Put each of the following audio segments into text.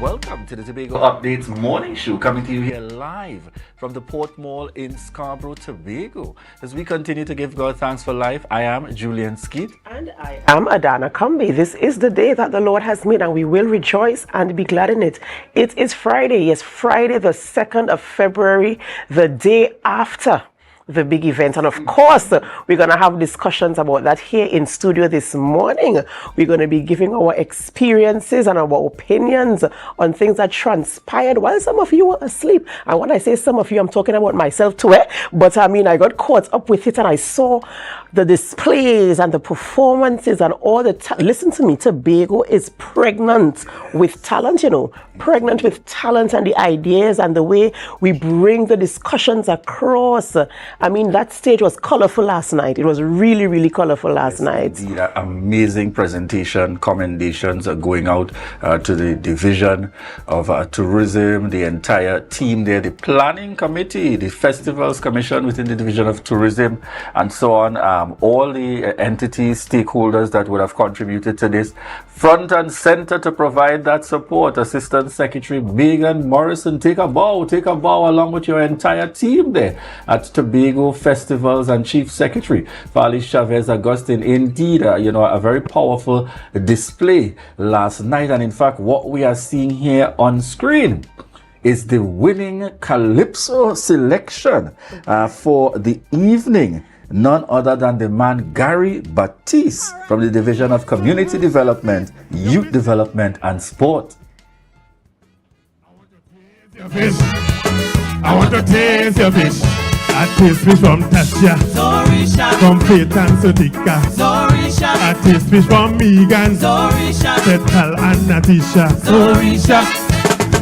Welcome to the Tobago Updates Morning Show, coming to you here live from the Port Mall in Scarborough, Tobago. As we continue to give God thanks for life, I am Julian Skeet. And I am Adana Kumbi. This is the day that the Lord has made, and we will rejoice and be glad in it. It is Friday, yes, Friday the 2nd of February, the day after the big event. And of course, we're going to have discussions about that here in studio this morning. We're going to be giving our experiences and our opinions on things that transpired while some of you were asleep. And when I say some of you, I'm talking about myself too. But I mean, I got caught up with it and I saw the displays and the performances and all the listen to me, Tobago is pregnant with talent, you know, pregnant with talent and the ideas and the way we bring the discussions across. I mean, that stage was colorful last night. It was really, really colorful last night. Indeed, an amazing presentation. Commendations are going out to the Division of Tourism, the entire team there, the planning committee, the Festivals Commission within the Division of Tourism, and so on. All the entities, stakeholders that would have contributed to this. Front and center to provide that support. Assistant Secretary Megan Morrison, take a bow along with your entire team there at Tobago Festivals, and Chief Secretary Fali Chavez Agustin. Indeed, a very powerful display last night. And in fact, what we are seeing here on screen is the winning Calypso selection for the evening. None other than the man Gary Batiste from the Division of Community Development, Youth Development and Sport. I want to taste your fish. I taste fish from Tasha, from Faith and Sotika. I taste fish from Megan, Petal and Natisha.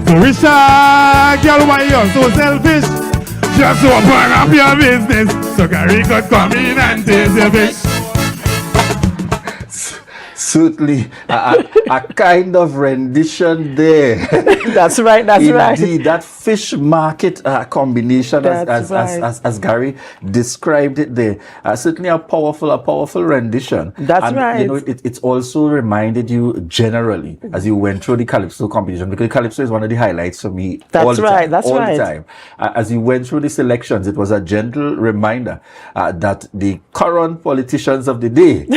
Sorisha, girl, why you're so selfish? Just open up your business, so Gary could come in and taste your fish. Certainly a kind of rendition there. That's right, that's right. Indeed, that fish market combination as Gary described it there. Certainly a powerful rendition. That's and, right. You know, it's also reminded you generally as you went through the Calypso competition, because Calypso is one of the highlights for me. That's right, that's all right. the time. As you went through the selections, it was a gentle reminder that the current politicians of the day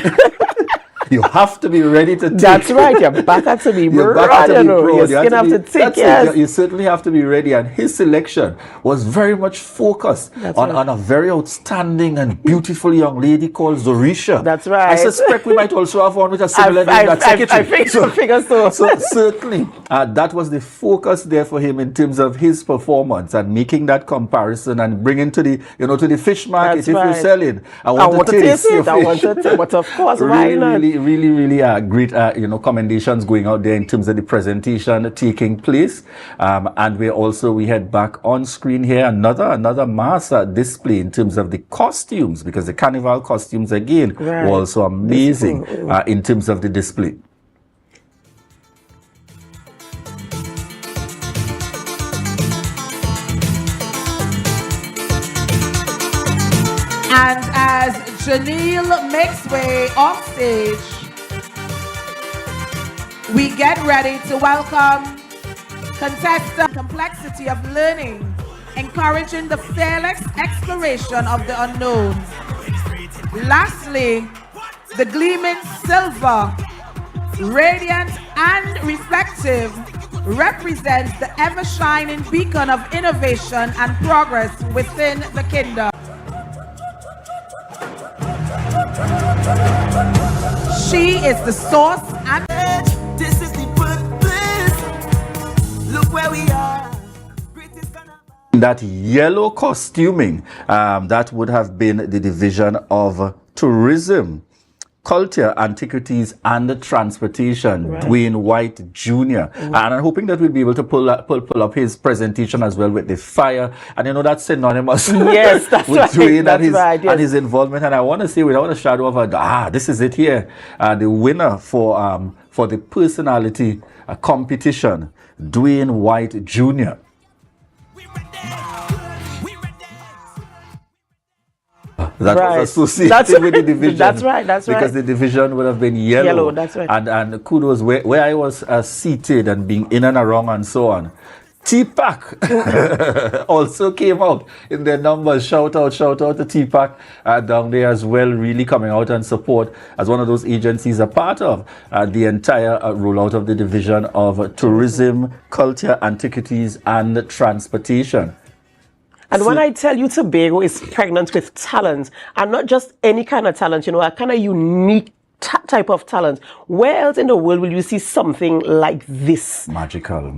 you have to be ready to take. That's right. You're back at to be proud. Your skin have to take. Yes. You certainly have to be ready. And his selection was very much focused on a very outstanding and beautiful young lady called Zorisha. That's right. I suspect we might also have one with a similar name, that secretary. I figure so. So certainly, that was the focus there for him in terms of his performance and making that comparison and bringing to the, to the fish market. That's if right. you're selling, I want to taste your fish. I want to taste, but of course, why not? Really great commendations going out there in terms of the presentation taking place, and we had back on screen here another mass display in terms of the costumes, because the carnival costumes again were also amazing in terms of the display. And as Janelle makes way off stage, we get ready to welcome contestant complexity of learning, encouraging the fearless exploration of the unknown. Lastly, the gleaming silver, radiant and reflective, represents the ever-shining beacon of innovation and progress within the kingdom. She is the source and this is the birthplace. Look where we are. That yellow costuming, that would have been the Division of Tourism, Culture, Antiquities and Transportation, Dwayne White Jr. And I'm hoping that we'll be able to pull up his presentation as well with the fire. And that's synonymous yes, that's with right. Dwayne That's and his involvement. And I want to say, without a shadow of a doubt, this is it here. The winner for the personality competition, Dwayne White Jr. that Right. was associated That's with the division. That's right. That's because right. the division would have been yellow. Yellow, that's right. And kudos where I was seated and being in and around and so on. TPAC also came out in their numbers. Shout out to TPAC down there as well, really coming out and support as one of those agencies a part of the entire rollout of the division of tourism, culture, antiquities, and transportation. And when I tell you Tobago is pregnant with talent, and not just any kind of talent, a kind of unique type of talent, where else in the world will you see something like this? Magical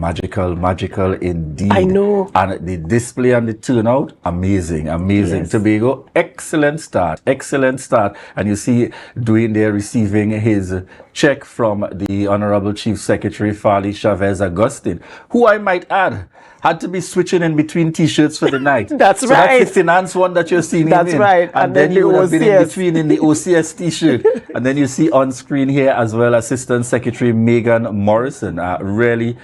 indeed. I know. And the display and the turnout, amazing. Yes. Tobago, excellent start. And you see Dwayne there receiving his check from the Honorable Chief Secretary Farley Chavez Agustin, who I might add had to be switching in between t-shirts for the night. That's so right. That's the finance one that you're seeing That's him in. right. And then you would have been in OCS. between in the OCS t-shirt. And then you see on screen here as well Assistant Secretary Megan Morrison. Really,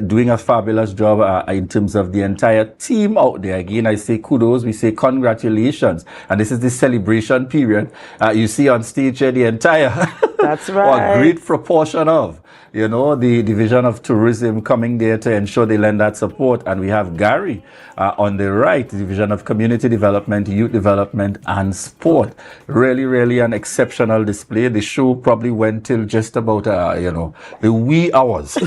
doing a fabulous job in terms of the entire team out there. Again, I say kudos, we say congratulations. And this is the celebration period. You see on stage here the entire That's or a right. great proportion of the Division of Tourism coming there to ensure they lend that support. And we have Gary on the right, Division of Community Development, Youth Development, and Sport. Really an exceptional display. The show probably went till just about, the wee hours.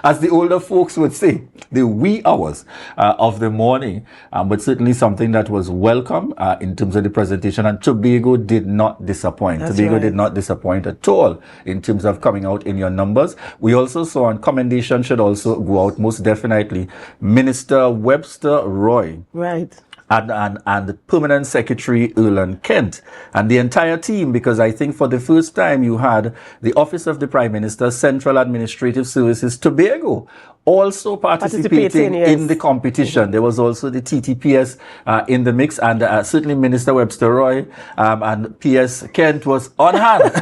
As the older folks would say, the wee hours of the morning. But certainly something that was welcome in terms of the presentation. And Tobago did not disappoint. Tobago did not disappoint at all in terms of coming out in your numbers. We also saw, and commendation should also go out most definitely, Minister Webster Roy. Right. And Permanent Secretary Erland Kent and the entire team, because I think for the first time you had the Office of the Prime Minister, Central Administrative Services, Tobago, also participating yes. in the competition. There was also the TTPS in the mix, and certainly Minister Webster Roy and PS Kent was on hand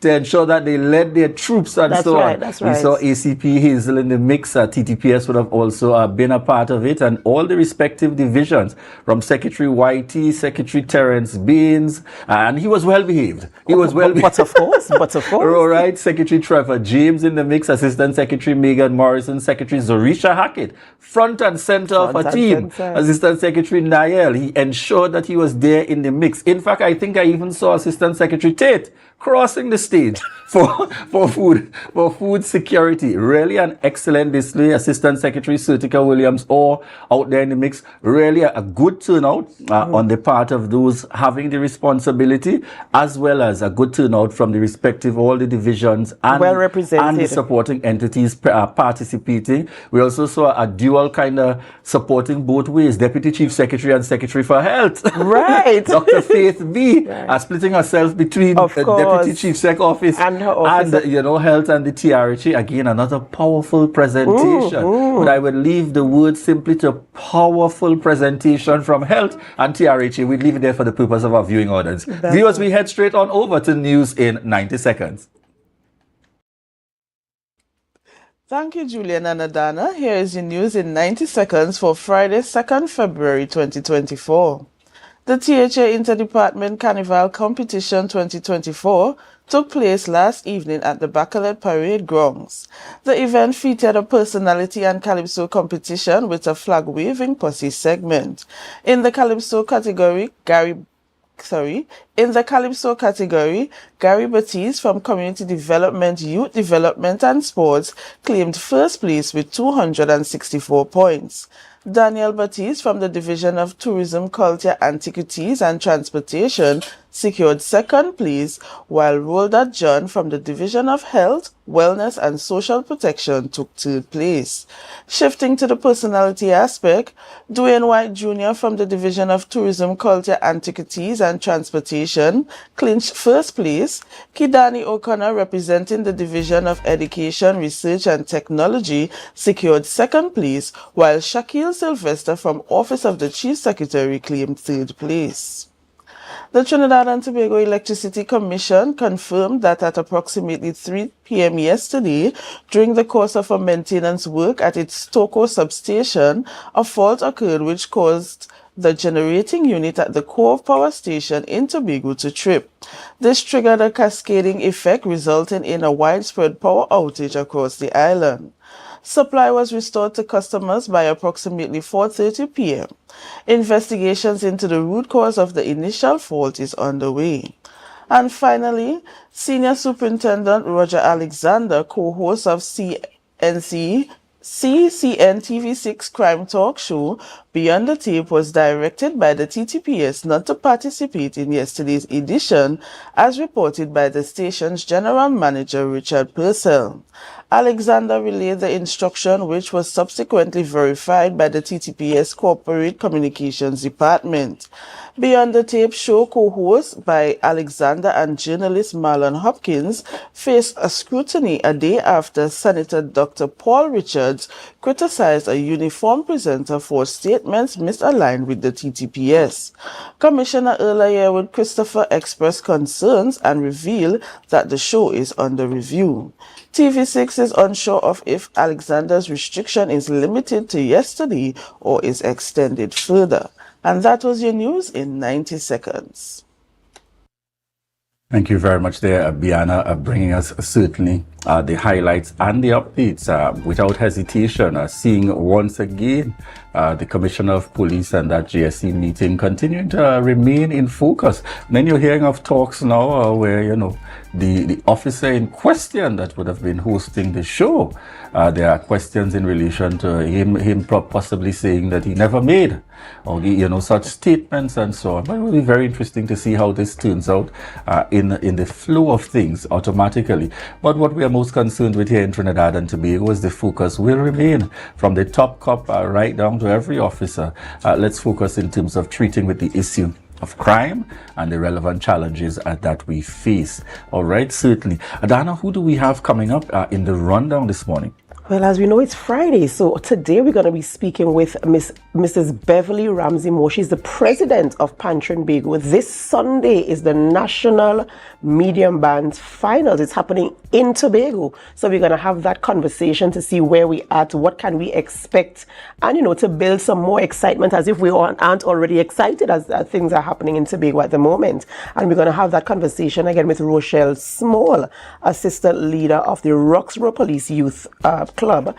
to ensure that they led their troops and That's so right, on. that's We right. saw ACP Hazel in the mix. TTPS would have also been a part of it, and all the respective divisions from Secretary YT, Secretary Terence Baines, and he was well behaved. But of course. All right, Secretary Trevor James in the mix, Assistant Secretary Megan Morrison, Secretary Zorisha Hackett, front and center of her team. center. Assistant Secretary Niall, he ensured that he was there in the mix. In fact, I think I even saw Assistant Secretary Tate crossing the stage for food security. Really an excellent display. Assistant Secretary Surtika Williams all out there in the mix. Really a good turnout on the part of those having the responsibility, as well as a good turnout from the respective all the divisions and, Well represented. and the supporting entities participating. We also saw a dual kind of supporting both ways, Deputy Chief Secretary and Secretary for Health. Right. Dr. Faith B. Splitting herself between Of the course. Deputy Chief Sec Office And her office. and Health and the TRH. Again, another powerful presentation. But I would leave the word simply to powerful presentation from Health and TRH. We'd leave it there for the purpose of our viewing audience. Viewers, we head straight on over to news in 90 seconds. Thank you, Julian and Adana. Here is your news in 90 seconds for Friday, 2nd February 2024. The THA Interdepartment Carnival Competition 2024 took place last evening at the Bacalet Parade grounds. The event featured a personality and calypso competition with a flag-waving posse segment. In the calypso category, Gary Batiste from Community Development, Youth Development and Sports claimed first place with 264 points. Daniel Batiste from the Division of Tourism, Culture, Antiquities and Transportation secured second place, while Rolda John from the Division of Health, Wellness and Social Protection took third place. Shifting to the personality aspect, Dwayne White Jr. from the Division of Tourism, Culture, Antiquities and Transportation clinched first place. Kidani O'Connor, representing the Division of Education, Research and Technology, secured second place, while Shaquille Sylvester from Office of the Chief Secretary claimed third place. The Trinidad and Tobago Electricity Commission confirmed that at approximately 3 p.m. yesterday, during the course of a maintenance work at its Toko substation, a fault occurred which caused the generating unit at the Cove Power Station in Tobago to trip. This triggered a cascading effect, resulting in a widespread power outage across the island. Supply was restored to customers by approximately 4:30 p.m. Investigations into the root cause of the initial fault is underway. And finally, Senior Superintendent Roger Alexander, co-host of CCN TV6 crime talk show Beyond the Tape, was directed by the TTPS not to participate in yesterday's edition, as reported by the station's general manager Richard Purcell. Alexander relayed the instruction, which was subsequently verified by the TTPS Corporate Communications Department. Beyond the Tape show co-host by Alexander and journalist Marlon Hopkins faced a scrutiny a day after Senator Dr. Paul Richards criticized a uniform presenter for statements misaligned with the TTPS. Commissioner Earl Yearwood Christopher expressed concerns and revealed that the show is under review. TV6 is unsure of if Alexander's restriction is limited to yesterday or is extended further. And that was your news in 90 seconds. Thank you very much there, Biana, bringing us certainly the highlights and the updates without hesitation, seeing once again the Commissioner of Police and that GSC meeting continuing to remain in focus. And then you're hearing of talks now where, you know, the officer in question that would have been hosting the show, there are questions in relation to him possibly saying that he never made or you know, such statements and so on. But it will be very interesting to see how this turns out in the flow of things automatically. But what we are most concerned with here in Trinidad and Tobago is the focus will remain from the top cop right down to every officer. Let's focus in terms of treating with the issue of crime and the relevant challenges that we face. All right, certainly. Adana, who do we have coming up in the rundown this morning? Well, as we know, it's Friday, so today we're going to be speaking with Mrs. Beverly Ramsey Moore. She's the president of Pan-Trinbago. This Sunday is the National Medium Band Finals. It's happening in Tobago. So we're going to have that conversation to see where we are, what can we expect, and, you know, to build some more excitement, as if we aren't already excited as things are happening in Tobago at the moment. And we're going to have that conversation again with Rochelle Small, assistant leader of the Roxborough Police Youth Club,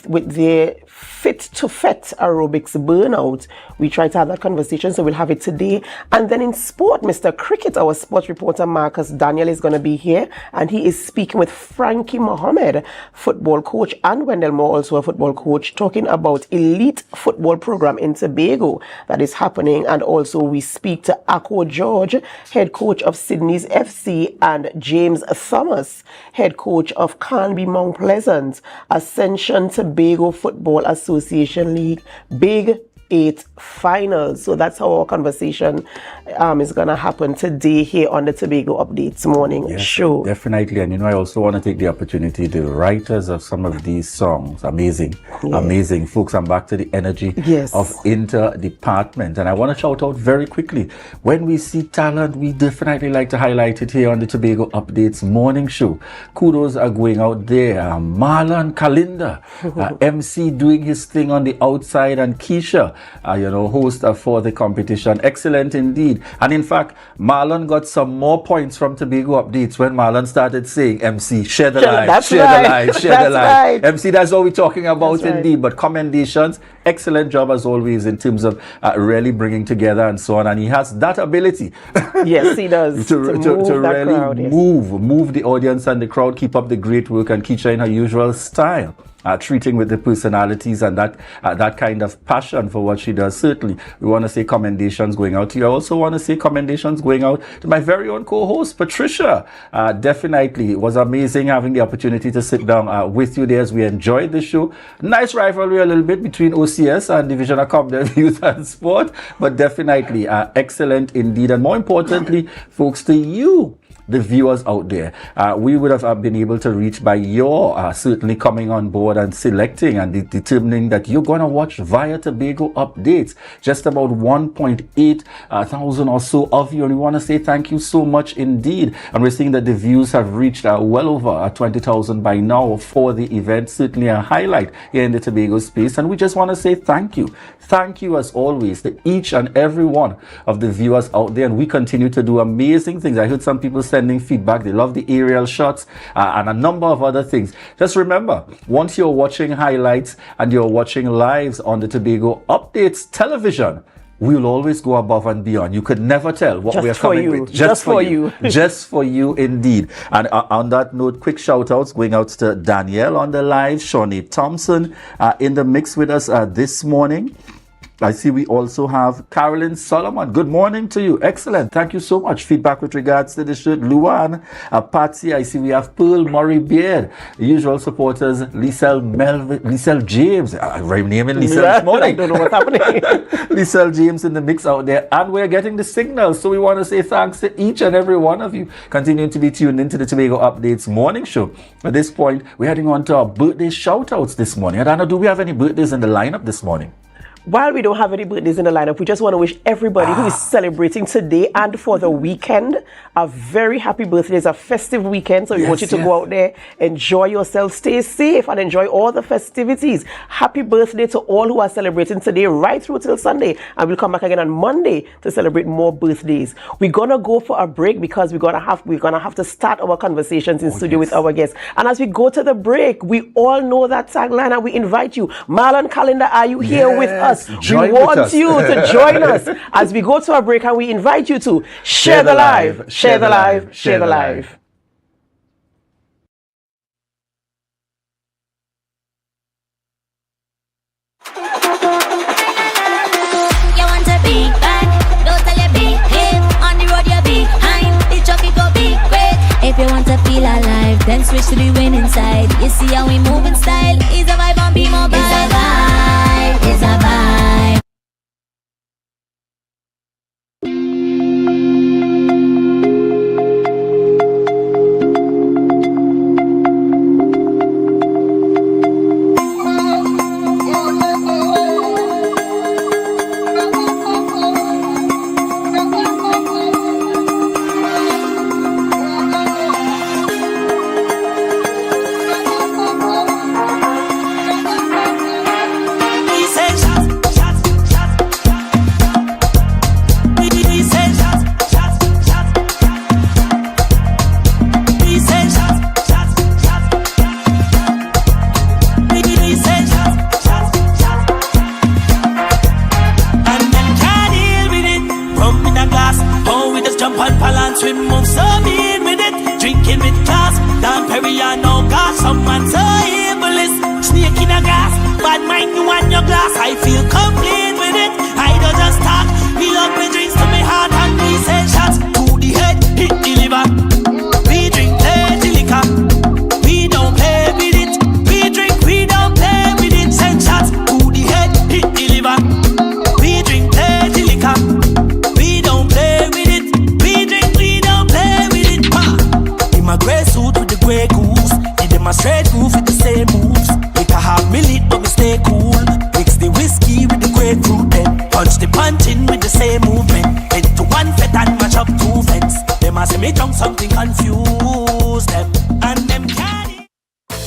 with their Fit to Fet aerobics burnout. We try to have that conversation, so we'll have it today. And then in sport, Mr. Cricket, our sports reporter Marcus Daniel is going to be here, and he is speaking with Frankie Mohammed, football coach, and Wendell Moore, also a football coach, talking about elite football program in Tobago that is happening. And also we speak to Akko George, head coach of Sydney's FC, and James Thomas, head coach of Canby Mount Pleasant, Ascension Tobago Football Association League Big 8 finals. So that's how our conversation is going to happen today here on the Tobago Updates morning show. Definitely. And you know, I also want to take the opportunity, the writers of some of these songs, amazing folks. I'm back to the energy of inter-department. And I want to shout out very quickly, when we see talent, we definitely like to highlight it here on the Tobago Updates morning show. Kudos are going out there. Marlon Kalinda, MC doing his thing on the outside, and Keisha, host for the competition. Excellent indeed. And in fact, Marlon got some more points from Tobago Updates when Marlon started saying, MC, share the live, share the live, share the live. MC, that's what we're talking about indeed. But commendations, excellent job as always in terms of really bringing together and so on. And he has that ability. Yes, he does. to really move the audience and the crowd, keep up the great work, and Keisha in her usual style. Treating with the personalities and that kind of passion for what she does. Certainly, we want to say commendations going out to you. I also want to say commendations going out to my very own co-host, Patricia. Definitely, it was amazing having the opportunity to sit down with you there as we enjoyed the show. Nice rivalry a little bit between OCS and Division of Commonwealth Youth and Sport, but definitely excellent indeed. And more importantly, folks, to you, the viewers out there, we would have been able to reach by your certainly coming on board and selecting and determining that you're going to watch via Tobago updates. Just about 1.8 thousand or so of you, and we want to say thank you so much indeed. And we're seeing that the views have reached well over 20,000 by now for the event. Certainly a highlight here in the Tobago space, and we just want to say thank you as always to each and every one of the viewers out there, and we continue to do amazing things. I heard some people sending feedback. They love the aerial shots and a number of other things. Just remember, once you're watching highlights and you're watching lives on the Tobago Updates television, we will always go above and beyond. You could never tell what we are coming with. Just for you. Just for you indeed. And on that note, quick shout outs going out to Danielle on the live, Shawnee Thompson in the mix with us this morning. I see we also have Carolyn Solomon. Good morning to you. Excellent. Thank you so much. Feedback with regards to the shirt. Luan, Patsy. I see we have Pearl Murray Beard. The usual supporters. Lisel James. I'm naming Lisel this morning. I don't know what's happening. Lisel James in the mix out there. And we're getting the signals. So we want to say thanks to each and every one of you continuing to be tuned into the Tobago Updates morning show. At this point, we're heading on to our birthday shout outs this morning. Adana, do we have any birthdays in the lineup this morning? While we don't have any birthdays in the lineup, we just want to wish everybody who is celebrating today and for the weekend a very happy birthday. It's a festive weekend, so we want you to go out there, enjoy yourself, stay safe, and enjoy all the festivities. Happy birthday to all who are celebrating today right through till Sunday, and we'll come back again on Monday to celebrate more birthdays. We're gonna go for a break because we're gonna have to start our conversations in studio with our guests. And as we go to the break, we all know that tagline, and we invite you. Marlon Calendar, are you here with us? We want you to join us as we go to a break, and we invite you to share the live, share the live, share the live. You want a big bag, don't tell you big hip. On the road you behind, the truck it go big quick. If you want to feel alive, then switch to the winning side. You see how we move in style, is a vibe on Be Mobile. It's a vibe, it's a vibe.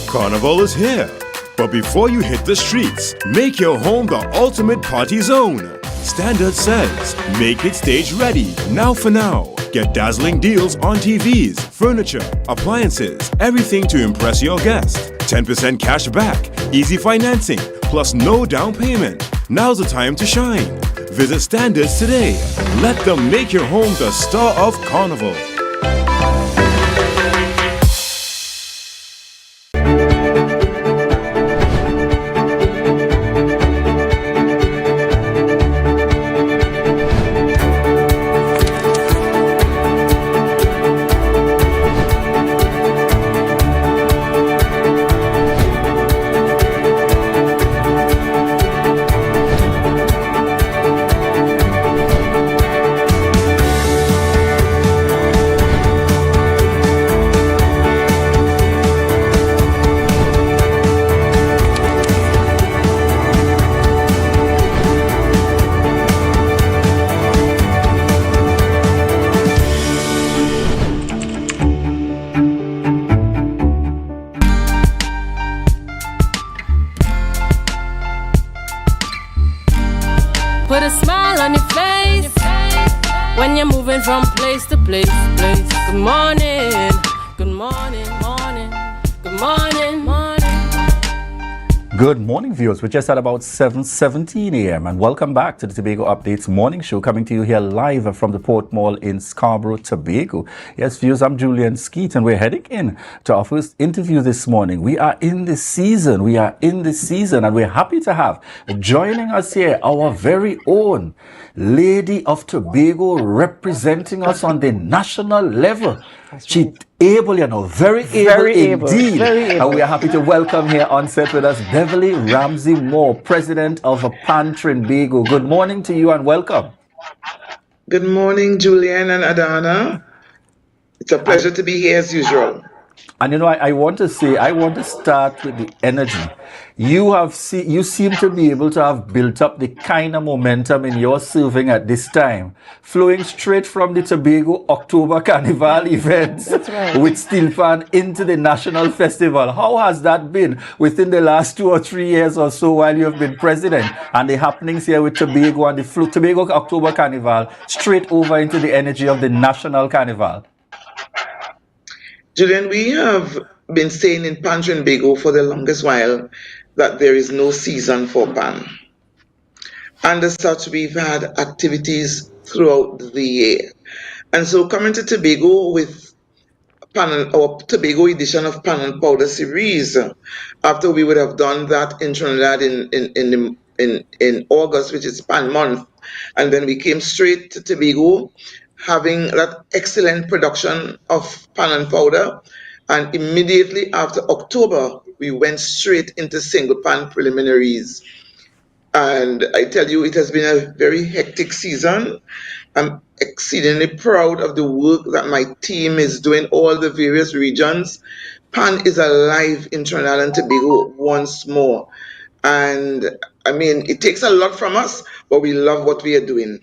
Carnival is here, but before you hit the streets, make your home the ultimate party zone. Standard says, make it stage ready, now for now. Get dazzling deals on TVs, furniture, appliances, everything to impress your guest. 10% cash back, easy financing, plus no down payment. Now's the time to shine. Visit Standards today. Let them make your home the star of Carnival. from place to place. Good morning, good morning, morning, good morning, morning. Good morning, viewers. We're just at about 7:17 a.m. and welcome back to the Tobago Updates morning show, coming to you here live from the Port Mall in Scarborough, Tobago. Yes, viewers, I'm Julian Skeet and we're heading in to our first interview this morning. We are in the season. And we're happy to have joining us here our very own Lady of Tobago, representing us on the national level. She able, very able indeed. Very able. And we are happy to welcome here on set with us Beverly Ramsey Moore, president of Pan Tobago. Good morning to you and welcome. Good morning, Julian and Adana. It's a pleasure to be here as usual. And I want to start with the energy. You seem to be able to have built up the kind of momentum in your serving at this time, flowing straight from the Tobago October Carnival events with Steel Pan into the National Festival. How has that been within the last 2 or 3 years or so while you have been president, and the happenings here with Tobago and the Tobago October Carnival straight over into the energy of the National Carnival? Julian, we have been saying in Pan Tobago for the longest while that there is no season for Pan. And as such, we've had activities throughout the year. And so coming to Tobago with our Tobago edition of Pan and Powder series, after we would have done that in Trinidad in August, which is Pan month, and then we came straight to Tobago, having that excellent production of Pan and Powder, and immediately after October, we went straight into single pan preliminaries. And I tell you, it has been a very hectic season. I'm exceedingly proud of the work that my team is doing, all the various regions. Pan is alive in Trinidad and Tobago once more. And I mean, it takes a lot from us, but we love what we are doing.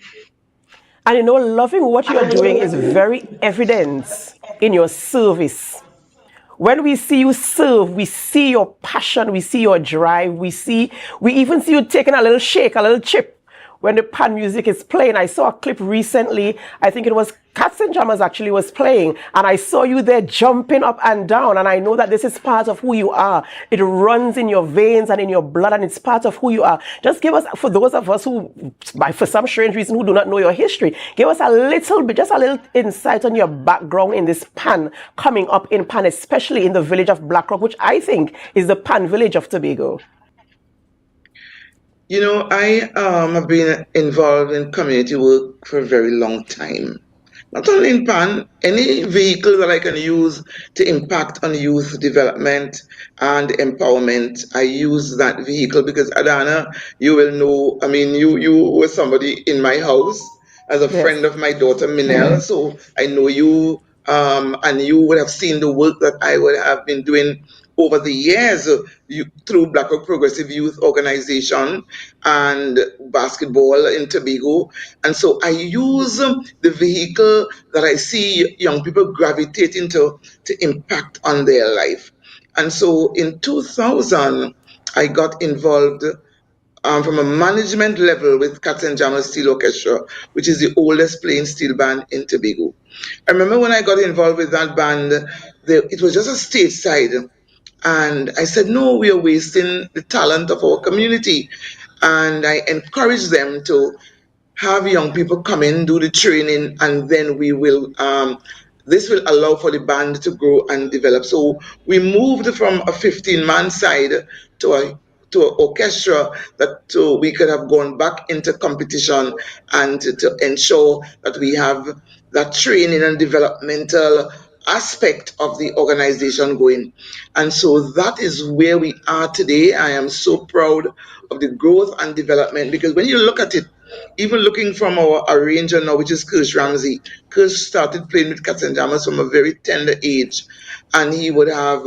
And loving what you're doing is very evident in your service. When we see you serve, we see your passion, we see your drive, we even see you taking a little shake, a little chip when the pan music is playing. I saw a clip recently, I think it was Cats and Jammers actually was playing, and I saw you there jumping up and down, and I know that this is part of who you are. It runs in your veins and in your blood, and it's part of who you are. Just give us, for those of us who, for some strange reason, who do not know your history, give us a little bit, just a little insight on your background in this pan, coming up in Pan, especially in the village of Blackrock, which I think is the Pan village of Tobago. I have been involved in community work for a very long time. Not only in Pan, any vehicle that I can use to impact on youth development and empowerment, I use that vehicle because, Adana, you will know, I mean, you were somebody in my house as a friend of my daughter, Minelle, so I know you, and you would have seen the work that I would have been doing over the years through Black Rock Progressive Youth Organization and basketball in Tobago. And so I use the vehicle that I see young people gravitating to impact on their life. And so in 2000, I got involved from a management level with Cats and Jammers Steel Orchestra, which is the oldest playing steel band in Tobago. I remember when I got involved with that band, it was just a stage side. And I said, no, we are wasting the talent of our community. And I encouraged them to have young people come in, do the training, and then we will, this will allow for the band to grow and develop. So we moved from a 15-man side to an orchestra that we could have gone back into competition and to ensure that we have that training and developmental aspect of the organization going. And so that is where we are today. I am so proud of the growth and development because when you look at it, even looking from our arranger now, which is Kirsch Ramsey, Kirsch started playing with Cats and Jammers from a very tender age, and he would have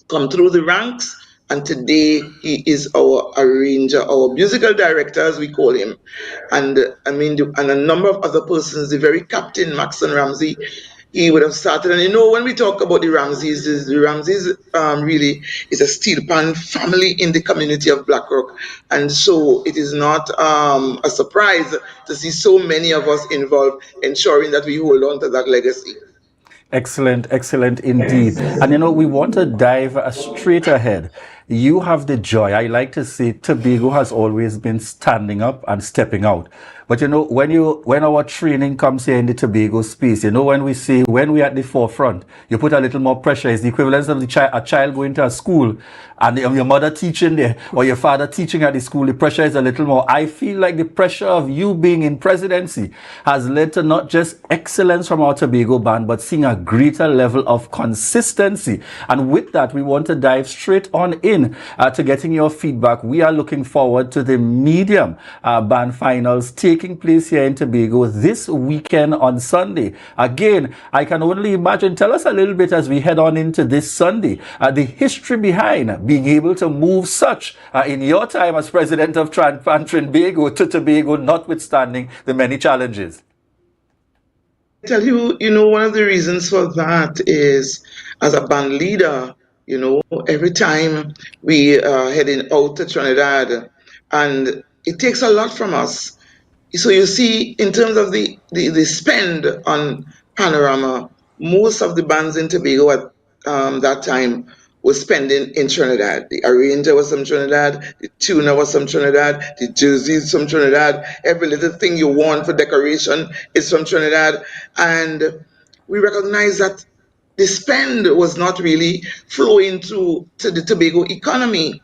come through the ranks, and today he is our arranger, our musical director, as we call him. And I mean, and a number of other persons, the very captain, Maxon Ramsey, he would have started. And when we talk about the Ramses, the Ramses really is a steel pan family in the community of Blackrock. And so it is not a surprise to see so many of us involved, ensuring that we hold on to that legacy. Excellent, excellent indeed. And we want to dive straight ahead. You have the joy. I like to say Tobago has always been standing up and stepping out. But when our training comes here in the Tobago space, when we say when we're at the forefront, you put a little more pressure. It's the equivalent of a child going to a school and your mother teaching there or your father teaching at the school. The pressure is a little more. I feel like the pressure of you being in presidency has led to not just excellence from our Tobago band, but seeing a greater level of consistency. And with that, we want to dive straight on in to getting your feedback. We are looking forward to the medium band finals taking place here in Tobago this weekend on Sunday. Again, I can only imagine, tell us a little bit as we head on into this Sunday, the history behind being able to move such in your time as president of Trinbago to Tobago, notwithstanding the many challenges. I tell you, one of the reasons for that is as a band leader, every time we are heading out to Trinidad, and it takes a lot from us. So you see, in terms of the spend on Panorama, most of the bands in Tobago at that time was spending in Trinidad. The arranger was from Trinidad, the tuner was from Trinidad, the jerseys from Trinidad, every little thing you want for decoration is from Trinidad. And we recognize that the spend was not really flowing to the Tobago economy.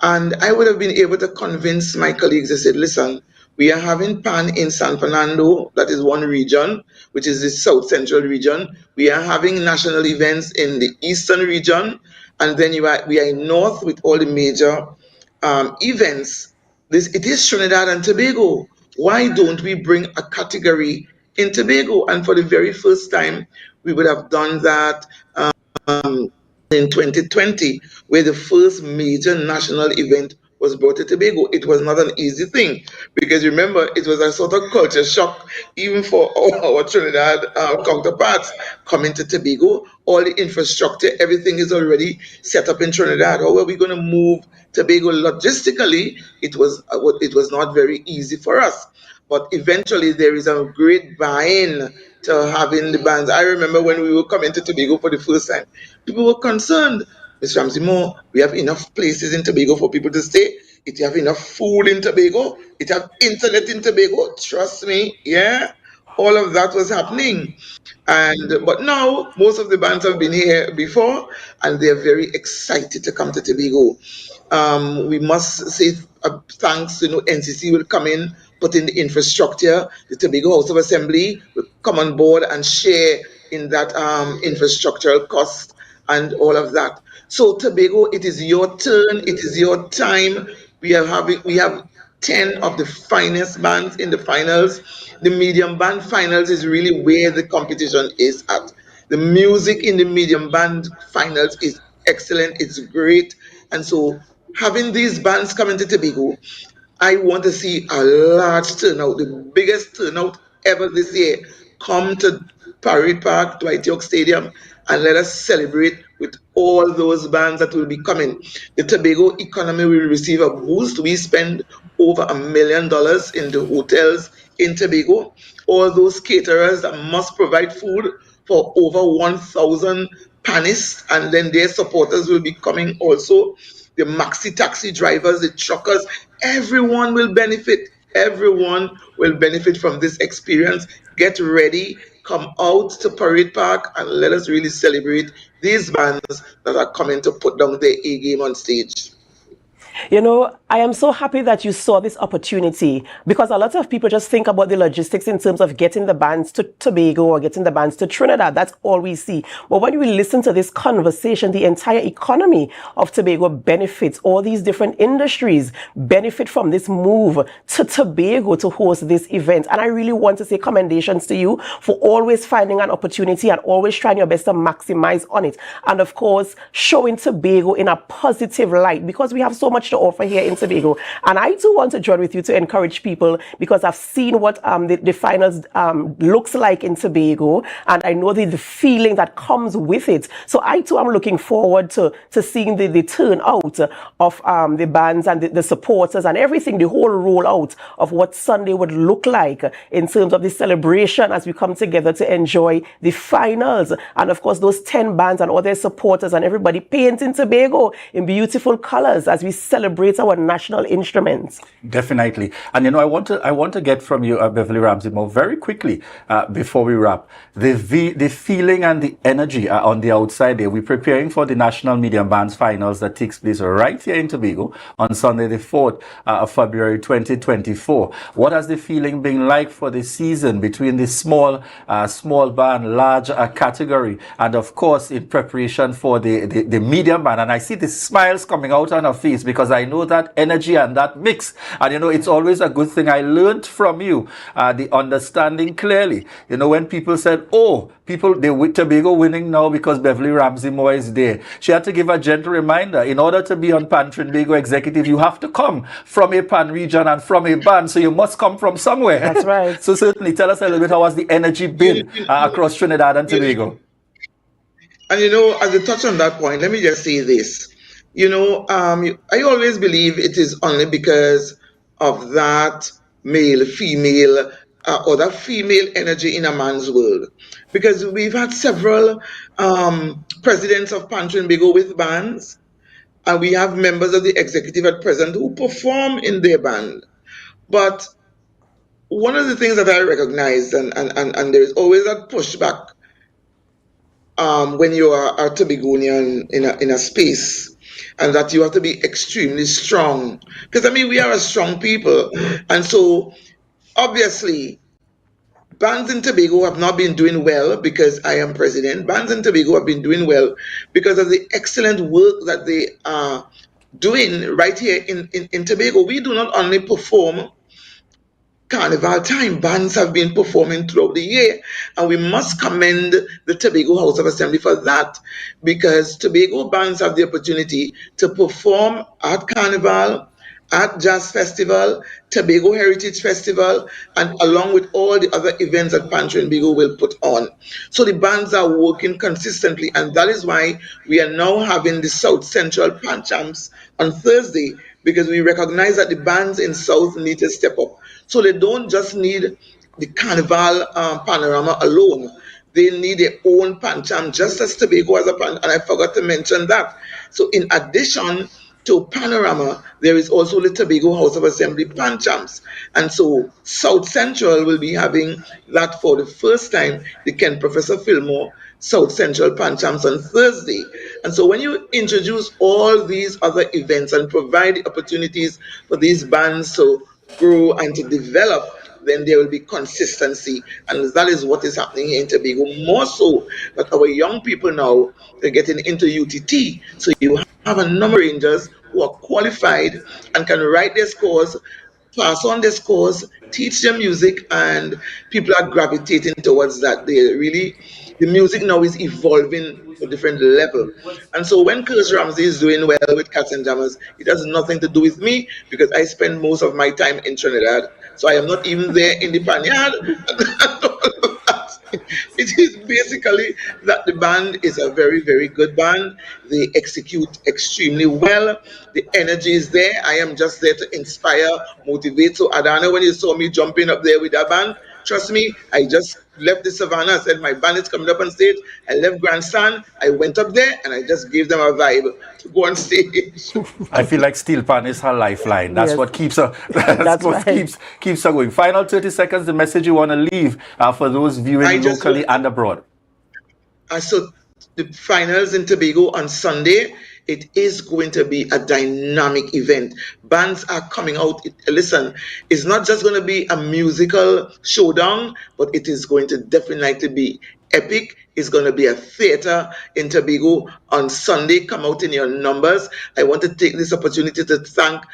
And I would have been able to convince my colleagues. I said, listen, we are having PAN in San Fernando, that is one region, which is the South Central region. We are having national events in the Eastern region. And then we are in North with all the major events. It is Trinidad and Tobago. Why don't we bring a category in Tobago? And for the very first time, we would have done that in 2020, where the first major national event was brought to Tobago. It was not an easy thing because remember, it was a sort of culture shock even for our Trinidad counterparts coming to Tobago. All the infrastructure, everything is already set up in Trinidad. How are we going to move Tobago logistically? It was not very easy for us. But eventually there is a great buy-in to having the bands. I remember when we were coming to Tobago for the first time, people were concerned. Ms. Ramsey Moore, we have enough places in Tobago for people to stay. It have enough food in Tobago. It have internet in Tobago. Trust me, yeah. All of that was happening. But now most of the bands have been here before and they're very excited to come to Tobago. We must say thanks, NCC will come in, put in the infrastructure. The Tobago House of Assembly will come on board and share in that infrastructural cost and all of that. So Tobago, it is your turn. It is your time. We have 10 of the finest bands in the finals. The medium band finals is really where the competition is at. The music in the medium band finals is excellent. It's great. And so having these bands coming to Tobago, I want to see a large turnout, the biggest turnout ever this year. Come to Parade Park, Dwight York Stadium, and let us celebrate with all those bands that will be coming. The Tobago economy will receive a boost. We spend over $1 million in the hotels in Tobago. All those caterers that must provide food for over 1,000 panists, and then their supporters will be coming also. The maxi taxi drivers, the truckers, everyone will benefit. Everyone will benefit from this experience. Get ready, come out to Parade Park, and let us really celebrate these bands that are coming to put down their A game on stage. I am so happy that you saw this opportunity because a lot of people just think about the logistics in terms of getting the bands to Tobago or getting the bands to Trinidad. That's all we see. But when we listen to this conversation, the entire economy of Tobago benefits. All these different industries benefit from this move to Tobago to host this event. And I really want to say commendations to you for always finding an opportunity and always trying your best to maximize on it. And of course, showing Tobago in a positive light because we have so much much to offer here in Tobago. And I too want to join with you to encourage people, because I've seen what the finals looks like in Tobago, and I know the feeling that comes with it. So I too am looking forward to seeing the turnout of the bands and the supporters and everything, the whole rollout of what Sunday would look like in terms of the celebration as we come together to enjoy the finals. And of course, those 10 bands and all their supporters and everybody painting Tobago in beautiful colors as we celebrate our national instruments. Definitely. And I want to get from you, Beverly Ramsey, more very quickly before we wrap. The feeling and the energy on the outside there. We're preparing for the National Medium Bands Finals that takes place right here in Tobago on Sunday the 4th of February 2024. What has the feeling been like for the season between the small band, large category, and of course in preparation for the medium band? And I see the smiles coming out on her face because I know that energy and that mix. And it's always a good thing. I learned from you the understanding clearly. When people said, they with Tobago winning now because Beverly Ramsey Moore is there. She had to give a gentle reminder. In order to be on Pan Trinbago Executive, you have to come from a Pan region and from a band, so you must come from somewhere. That's right. So certainly tell us a little bit, how has the energy been across Trinidad and Tobago? And as a touch on that point, let me just say this. I always believe it is only because of that male, female, or that female energy in a man's world. Because we've had several presidents of Pan Trinbago with bands, and we have members of the executive at present who perform in their band. But one of the things that I recognize, and there's always that pushback when you are a Tobagonian in a space, and that you have to be extremely strong. Because we are a strong people, and so obviously bands in Tobago have not been doing well because I am president. Bands in Tobago have been doing well because of the excellent work that they are doing right here in Tobago. We do not only perform Carnival time. Bands have been performing throughout the year, and we must commend the Tobago House of Assembly for that, because Tobago bands have the opportunity to perform at Carnival, at Jazz Festival, Tobago Heritage Festival, and along with all the other events that Pan Trinbago will put on. So the bands are working consistently, and that is why we are now having the South Central Pan Champs on Thursday, because we recognize that the bands in South need to step up. So they don't just need the Carnival panorama alone. They need their own Pancham, just as Tobago has a pan. And I forgot to mention that. So in addition to Panorama, there is also the Tobago House of Assembly Panchams. And so South Central will be having that for the first time, the Ken Professor Fillmore South Central Panchams on Thursday. And so when you introduce all these other events and provide the opportunities for these bands to grow and to develop, then there will be consistency. And that is what is happening here in Tobago. More so that our young people now are getting into UTT. So you have a number of rangers who are qualified and can write their scores, pass on their scores, teach them music, and people are gravitating towards that. The music now is evolving to a different level. And so when Curse Ramsey is doing well with Cats and Jammers, it has nothing to do with me, because I spend most of my time in Trinidad. So I am not even there in the panyard. It is basically that the band is a very, very good band. They execute extremely well. The energy is there. I am just there to inspire, motivate. So Adana, when you saw me jumping up there with that band, trust me, I just left the savannah. I said, my band is coming up on stage. I left Grandstand. I went up there and I just gave them a vibe to go on stage. I feel like Steel Pan is her lifeline. That's Yes. what keeps her. That's what right. keeps her going. Final 30 seconds. The message you want to leave for those viewing locally and abroad. So the finals in Tobago on Sunday, it is going to be a dynamic event. Bands are coming out. Listen, it's not just going to be a musical showdown, but it is going to definitely be epic. It's going to be a theater in Tobago on Sunday. Come out in your numbers. I want to take this opportunity to thank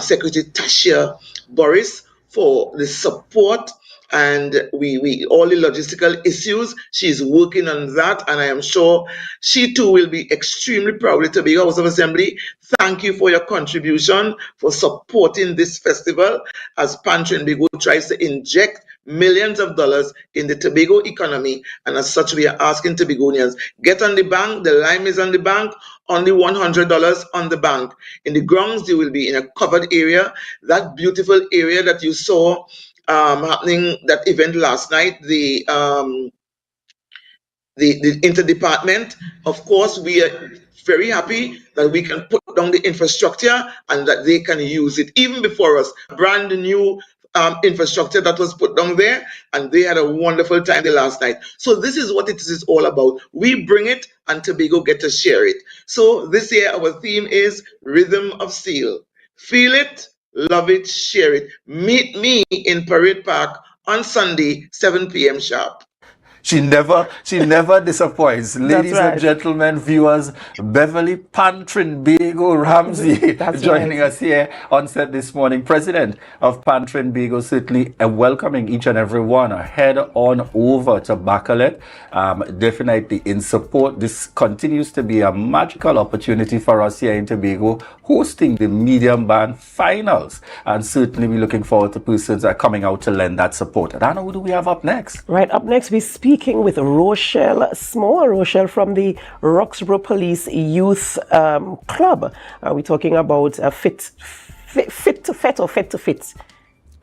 Secretary Tasha Boris for the support and we all the logistical issues, she's working on that, and I am sure she too will be extremely proud of Tobago House of Assembly. Thank you for your contribution, for supporting this festival as Pan Trinbago tries to inject millions of dollars in the Tobago economy, and as such we are asking Tobagonians, get on the bank. The lime is on the bank, only $100 on the bank. In the grounds you will be in a covered area, that beautiful area that you saw happening, that event last night, the interdepartment. Of course, we are very happy that we can put down the infrastructure and that they can use it. Even before us, brand new infrastructure that was put down there, and they had a wonderful time the last night. So this is what it is all about. We bring it, and Tobago get to share it. So this year our theme is Rhythm of Steel. Feel it, love it, share it. Meet me in Parade Park on Sunday, 7 p.m. sharp. She never disappoints. Ladies and gentlemen, viewers, Beverly Pan Trinbago Ramsey joining us here on set this morning. President of Pan Trinbago, certainly welcoming each and every one. Head on over to Bacalet, definitely in support. This continues to be a magical opportunity for us here in Tobago, hosting the medium band finals, and certainly we're looking forward to persons that are coming out to lend that support. Dana, who do we have up next? Right, up next we speaking with Rochelle Small. Rochelle from the Roxborough Police Youth Club. We're talking about fit to fit or fit to fit.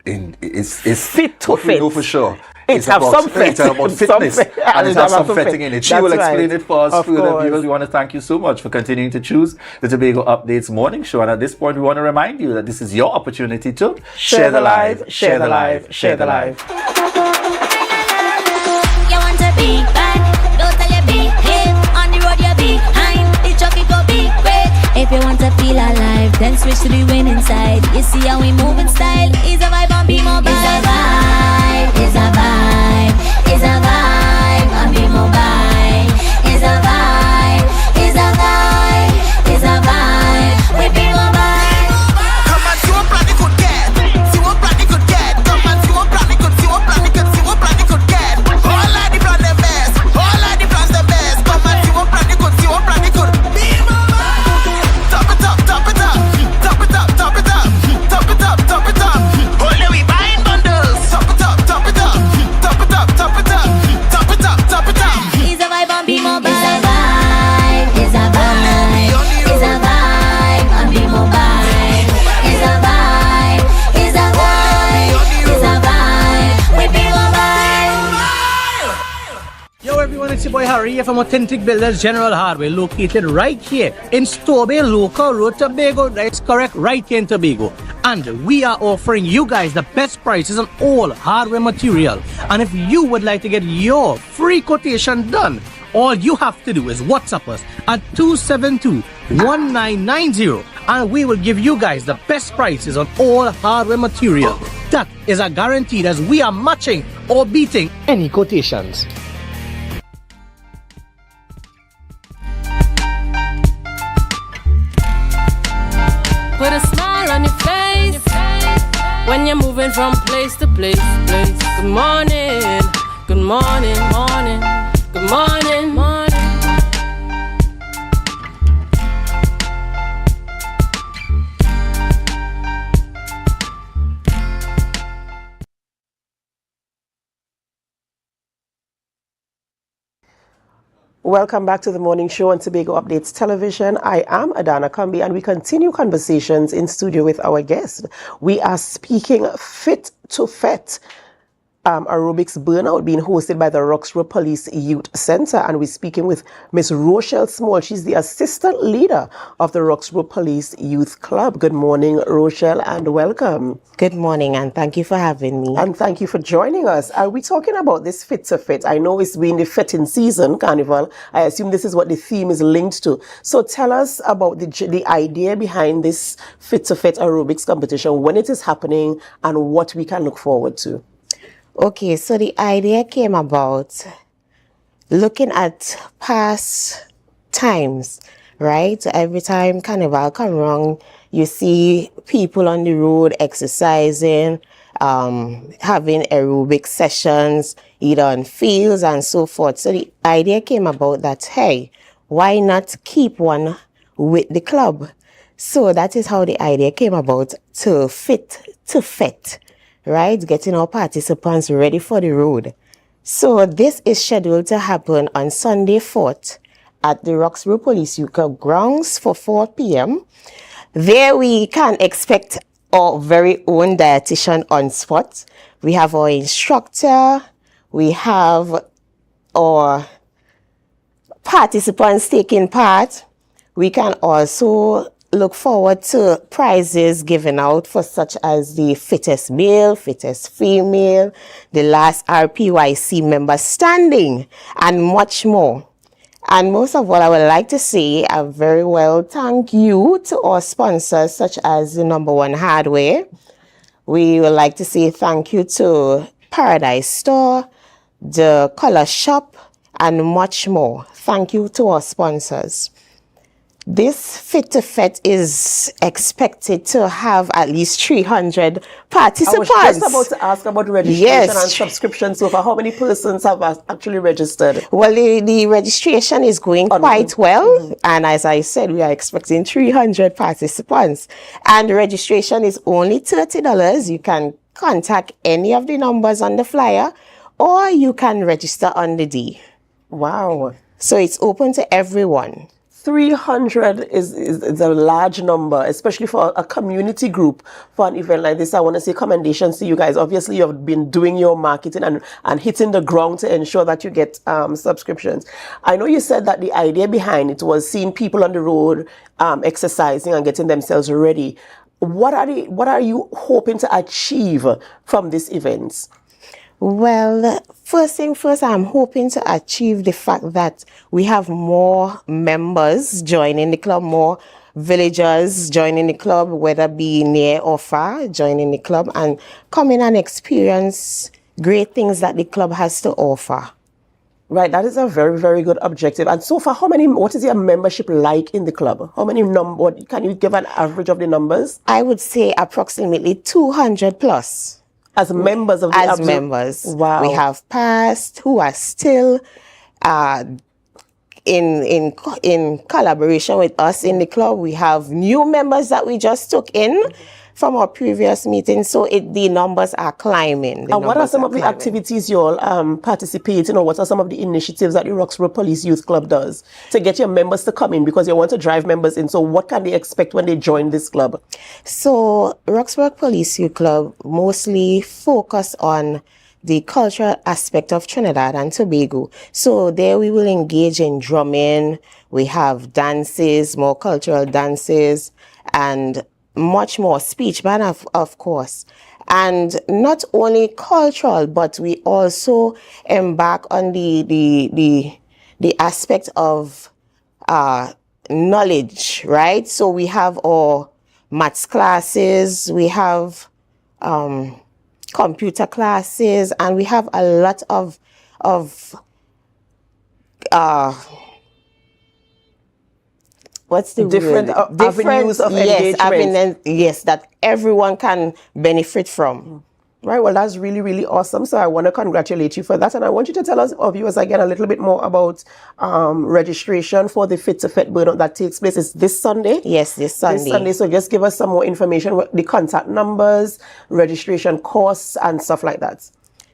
It's fit to what fit. We know for sure. It's about fitness, and it has some fitting in it. She will explain it for us further. Viewers, we want to thank you so much for continuing to choose the Tobago Updates morning show. And at this point, we want to remind you that this is your opportunity to share the live, share the live, share the live. You want to be bad, don't tell you be hip. On the road you behind, the truck it go be great. If you want to feel alive, then switch to the winning side. You see how we move in style, is a vibe on Be Mobile. It's a vibe, it's a vibe, it's a vibe on Be Mobile. It's a vibe, it's a vibe, it's a vibe with Be Mobile. Come and see what Brandy could get. See what Brandy could get. Come and see what Brandy could, see what Brandy could, see what Brandy could get. All of the brand the best, all of the brands the best. Come and see what Brandy could, see what Brandy could. Be Mobile. Top it up, top it up, top it up, top it up, top it up, top it up. Only we buying bundles. Top it up, top it up, top it up, top it up, top it up, top it up. It's a vibe on Be Mobile. It's a vibe, it's a vibe, it's a vibe on Be Mobile. It's a vibe, it's a vibe, it's a vibe with Be Mobile. Yo everyone, it's your boy Harry from Authentic Builders General Hardware, located right here in Stobie Local Road, Tobago. That's correct, right here in Tobago. And we are offering you guys the best prices on all hardware material. And if you would like to get your free quotation done, all you have to do is WhatsApp us at 272-1990 and we will give you guys the best prices on all hardware material. That is a guarantee, as we are matching or beating any quotations. Put a smile on your face when you're moving from place to place. Good morning, good morning, morning, good morning, morning. Welcome back to the morning show on Tobago Updates Television. I am Adana Kambi, and we continue conversations in studio with our guest. We are speaking fit to fet. Aerobics Burnout being hosted by the Roxborough Police Youth Center, and we're speaking with Miss Rochelle Small. She's the assistant leader of the Roxborough Police Youth Club. Good morning, Rochelle, and welcome. Good morning, and thank you for having me. And thank you for joining us. Are we talking about this fit to fit? I know it's been the fitting season, Carnival. I assume this is what the theme is linked to. So tell us about the idea behind this fit to fit aerobics competition, when it is happening, and what we can look forward to. Okay, so the idea came about looking at past times, right? Every time Carnival come around, you see people on the road exercising, having aerobic sessions, either on fields and so forth. So the idea came about that, hey, why not keep one with the club? So that is how the idea came about, to fit, right? Getting our participants ready for the road. So this is scheduled to happen on Sunday 4th at the Roxborough Police Youth Club grounds for 4 p.m. There we can expect our very own dietitian on spot. We have our instructor, we have our participants taking part. We can also look forward to prizes given out for such as the fittest male, fittest female, the last RPYC member standing, and much more. And most of all, I would like to say a very well thank you to our sponsors such as the Number One Hardware. We would like to say thank you to Paradise Store, the Color Shop, and much more. Thank you to our sponsors. This Fit to Fet is expected to have at least 300 participants. I was just about to ask about registration and subscription. So for how many persons have actually registered? Well, the registration is going quite well. And as I said, we are expecting 300 participants. And the registration is only $30. You can contact any of the numbers on the flyer, or you can register on the day. Wow. So it's open to everyone. 300 is a large number, especially for a community group for an event like this. I want to say commendations to you guys. Obviously, you've been doing your marketing and hitting the ground to ensure that you get subscriptions. I know you said that the idea behind it was seeing people on the road exercising and getting themselves ready. What are you hoping to achieve from this event? Well, first thing first, I'm hoping to achieve the fact that we have more members joining the club, more villagers joining the club, whether be near or far, joining the club and come in and experience great things that the club has to offer. Right, that is a very, very good objective. And so far, what is your membership like in the club? Can you give an average of the numbers? I would say approximately 200 plus. As members of the As members. Wow. We have past who are still in collaboration with us in the club. We have new members that we just took in from our previous meeting. So the numbers are climbing. And what are some of the activities you all participate in, or what are some of the initiatives that the Roxborough Police Youth Club does to get your members to come in, because you want to drive members in? So what can they expect when they join this club? So Roxborough Police Youth Club mostly focus on the cultural aspect of Trinidad and Tobago. So there we will engage in drumming. We have dances, more cultural dances, and much more, speech band of course. And not only cultural, but we also embark on the aspect of knowledge, right? So we have our maths classes, we have computer classes, and we have a lot of what's the different avenues of engagement. Yes, that everyone can benefit from. Right, well, that's really, really awesome. So I want to congratulate you for that. And I want you to tell us, our viewers, again, a little bit more about registration for the Fit to Fet burnout that takes place. Is this Sunday? Yes, this Sunday. So just give us some more information, the contact numbers, registration costs, and stuff like that.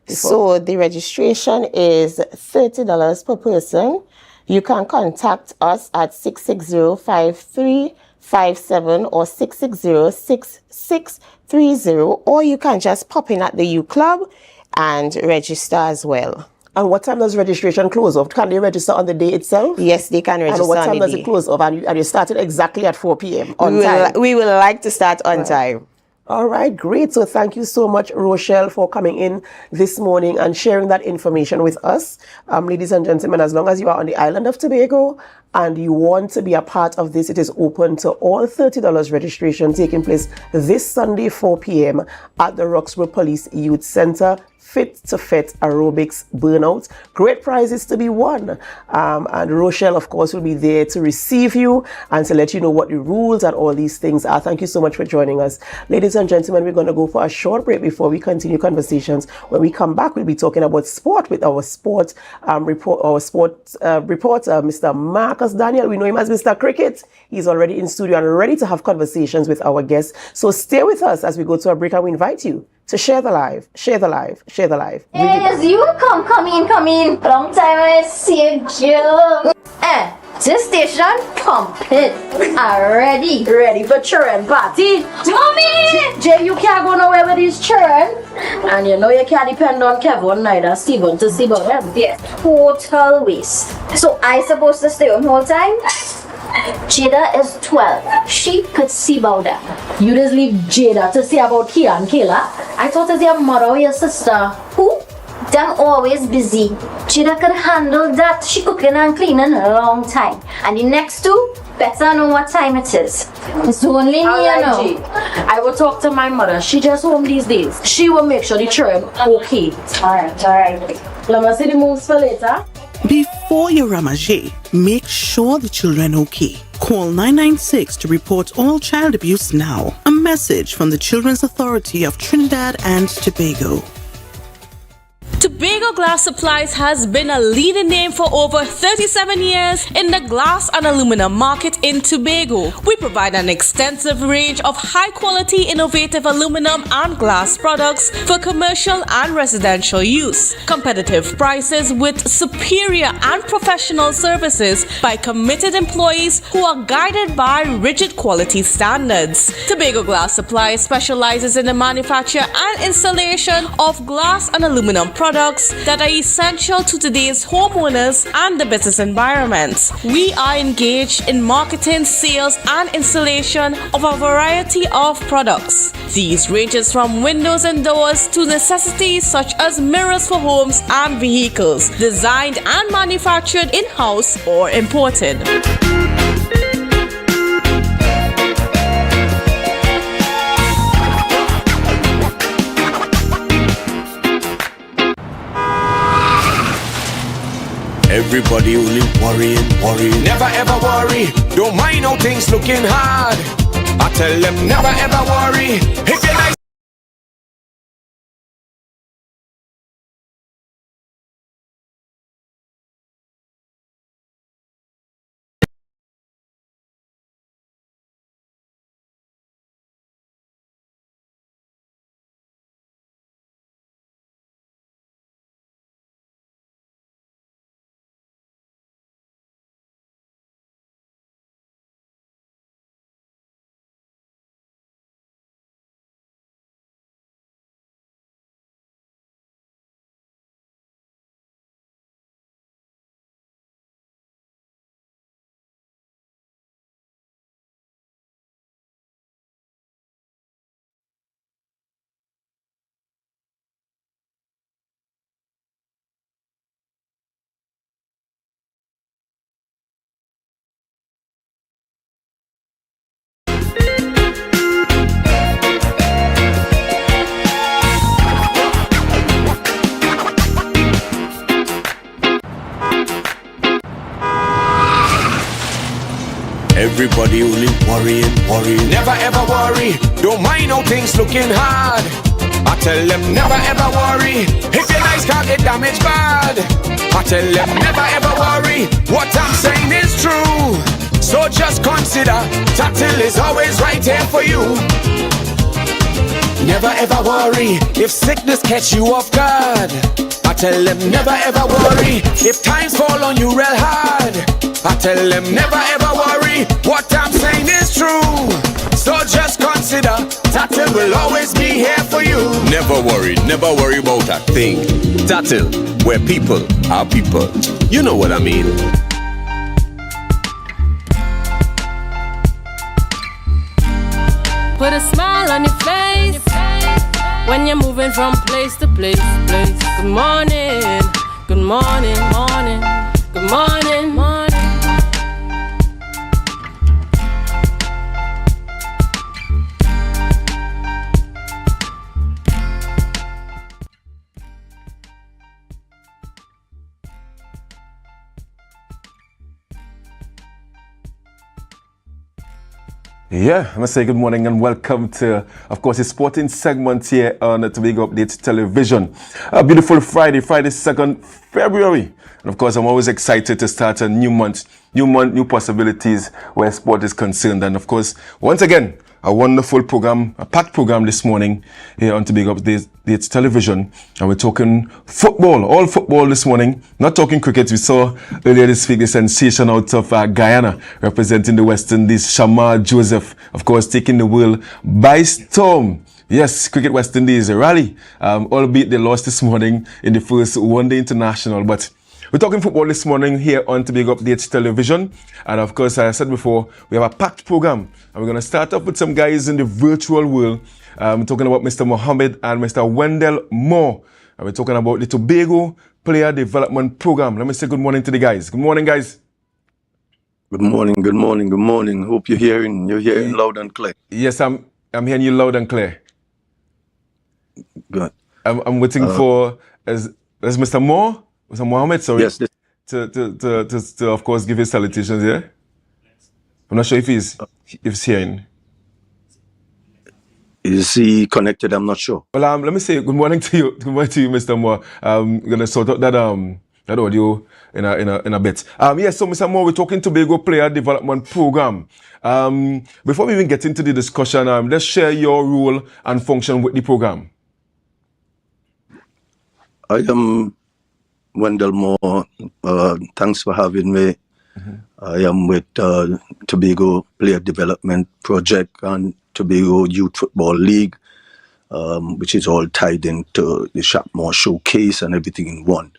So the registration is $30 per person. You can contact us at 660-5357 or 660-6630, or you can just pop in at the U Club and register as well. And what time does registration close off? Can they register on the day itself? Yes, they can register on the day. And what time does it close off? And you started exactly at 4 p.m. on time? We will like to start on time. All right, great. So thank you so much, Rochelle, for coming in this morning and sharing that information with us. Ladies and gentlemen, as long as you are on the island of Tobago and you want to be a part of this, it is open to all $30 registration taking place this Sunday, 4 p.m. at the Roxborough Police Youth Center, Fit to Fit Aerobics Burnout. Great prizes to be won. And Rochelle, of course, will be there to receive you and to let you know what the rules and all these things are. Thank you so much for joining us. Ladies and gentlemen, we're going to go for a short break before we continue conversations. When we come back, we'll be talking about sport with our reporter, Mr. Marcus Daniel. We know him as Mr. Cricket. He's already in studio and ready to have conversations with our guests. So stay with us as we go to a break, and we invite you to share the live. Yes, you come in. Long time I see you. This station complete. Ready for children party. Mommy! Jay, you can't go nowhere with these children. And you know you can't depend on Kevin neither Steven to see about them. Yes, total waste. So I supposed to stay home whole time? Jada is 12. She could see about that. You just leave Jada to see about Kia and Kayla? I thought it's your mother or your sister. Who? Them always busy. Jada could handle that. She cooking and cleaning a long time. And the next two better know what time it is. It's only me, you know. I will talk to my mother. She just home these days. She will make sure the children okay. Alright. Let me see the moves for later. Before you ramage, make sure the children okay. Call 996 to report all child abuse now. A message from the Children's Authority of Trinidad and Tobago. Tobago Glass Supplies has been a leading name for over 37 years in the glass and aluminum market in Tobago. We provide an extensive range of high-quality, innovative aluminum and glass products for commercial and residential use. Competitive prices with superior and professional services by committed employees who are guided by rigid quality standards. Tobago Glass Supplies specializes in the manufacture and installation of glass and aluminum products that are essential to today's homeowners and the business environment. We are engaged in marketing, sales, and installation of a variety of products. These ranges from windows and doors to necessities such as mirrors for homes and vehicles, designed and manufactured in-house or imported. Everybody only worrying. Never ever worry. Don't mind how things looking hard. I tell them never ever worry. If you're nice. Everybody only worrying. Never ever worry. Don't mind how things looking hard. I tell them never ever worry. If your nice can't get damaged bad. I tell them never ever worry. What I'm saying is true. So just consider Tatil is always right here for you. Never ever worry if sickness catch you off guard. I tell them never ever worry if times fall on you real hard. I tell them never ever worry. What I'm saying is true. So just consider Tatil will always be here for you. Never worry about a thing. Tatil, where people are people. You know what I mean. Put a smile on your face when you're moving from place to place. Good morning, good morning, morning, good morning, morning. Yeah, I must say good morning and welcome to, of course, the sporting segment here on the Tobago Updates Television. A beautiful Friday, 2nd February. And of course, I'm always excited to start a new month, new possibilities where sport is concerned. And of course, once again, a wonderful program, a packed program this morning here on Tobago Updates Television. And we're talking football, all football this morning. Not talking cricket. We saw earlier this week the sensation out of Guyana representing the West Indies, Shamar Joseph, of course, taking the world by storm. Yes, Cricket West Indies rally, albeit they lost this morning in the first one-day international. But we're talking football this morning here on Tobago Updates Television. And of course, as I said before, we have a packed program. And we're going to start off with some guys in the virtual world. Talking about Mr. Mohammed and Mr. Wendell Moore. And we're talking about the Tobago Player Development Program. Let me say good morning to the guys. Good morning, guys. Good morning, good morning, good morning. Hope you're hearing loud and clear. Yes, I'm hearing you loud and clear. Good. I'm waiting for as Mr. Moore, Mr. Mohammed, sorry. Yes. To of course give his salutations, yeah? I'm not sure if he's hearing. Is he connected? I'm not sure. Well, let me say good morning to you. Good morning to you, Mr. Moore. I'm gonna sort out that audio in a bit. Yes, so Mr. Moore, we're talking Tobago Player Development Program. Before we even get into the discussion, let's share your role and function with the program. I am Wendell Moore. Thanks for having me. I am with Tobago Player Development Project and Tobago Youth Football League, which is all tied into the Shapmore Showcase and everything in one.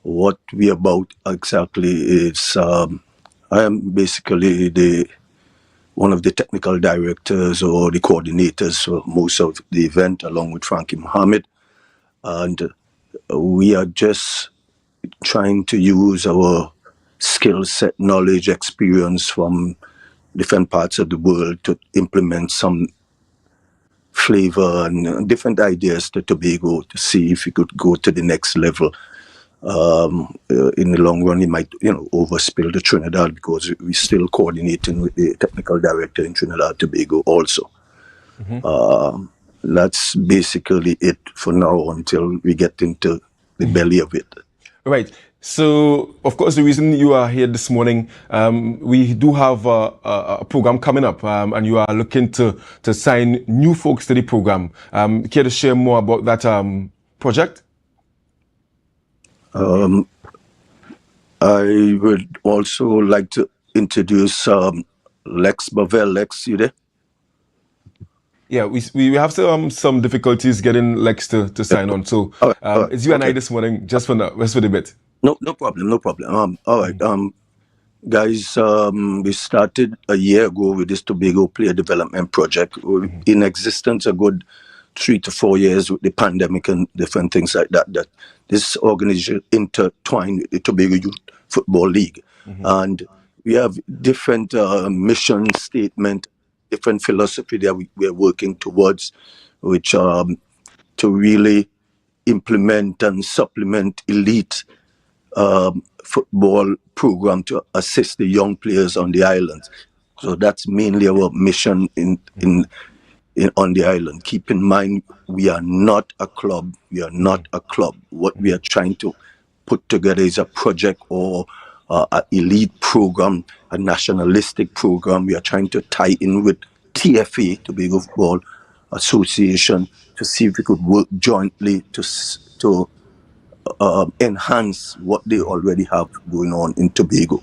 What we about exactly is I am basically one of the technical directors or the coordinators for most of the event, along with Frankie Mohammed, and we are just trying to use our skill set, knowledge, experience from different parts of the world to implement some flavor and different ideas to Tobago to see if we could go to the next level. In the long run, it might, overspill to Trinidad because we're still coordinating with the technical director in Trinidad Tobago also. That's basically it for now until we get into the belly of it. Right. So, of course, the reason you are here this morning, we do have a program coming up, and you are looking to sign new folks to the program. Care to share more about that project? I would also like to introduce Lex Bavel. Lex, you there? Yeah, we have some difficulties getting Lex to sign on. So it's you and I this morning, just for the bit. No problem. All right. Guys, we started a year ago with this Tobago Player Development Project. In existence a good 3 to 4 years with the pandemic and different things like that. That this organization intertwined with the Tobago Youth Football League, and we have different mission statement, different philosophy that we are working towards, which to really implement and supplement elite football program to assist the young players on the island. So that's mainly our mission on the island. Keep in mind, we are not a club. What we are trying to put together is a project or an elite program, a nationalistic program. We are trying to tie in with TFA, Tobago Football Association, to see if we could work jointly to enhance what they already have going on in Tobago.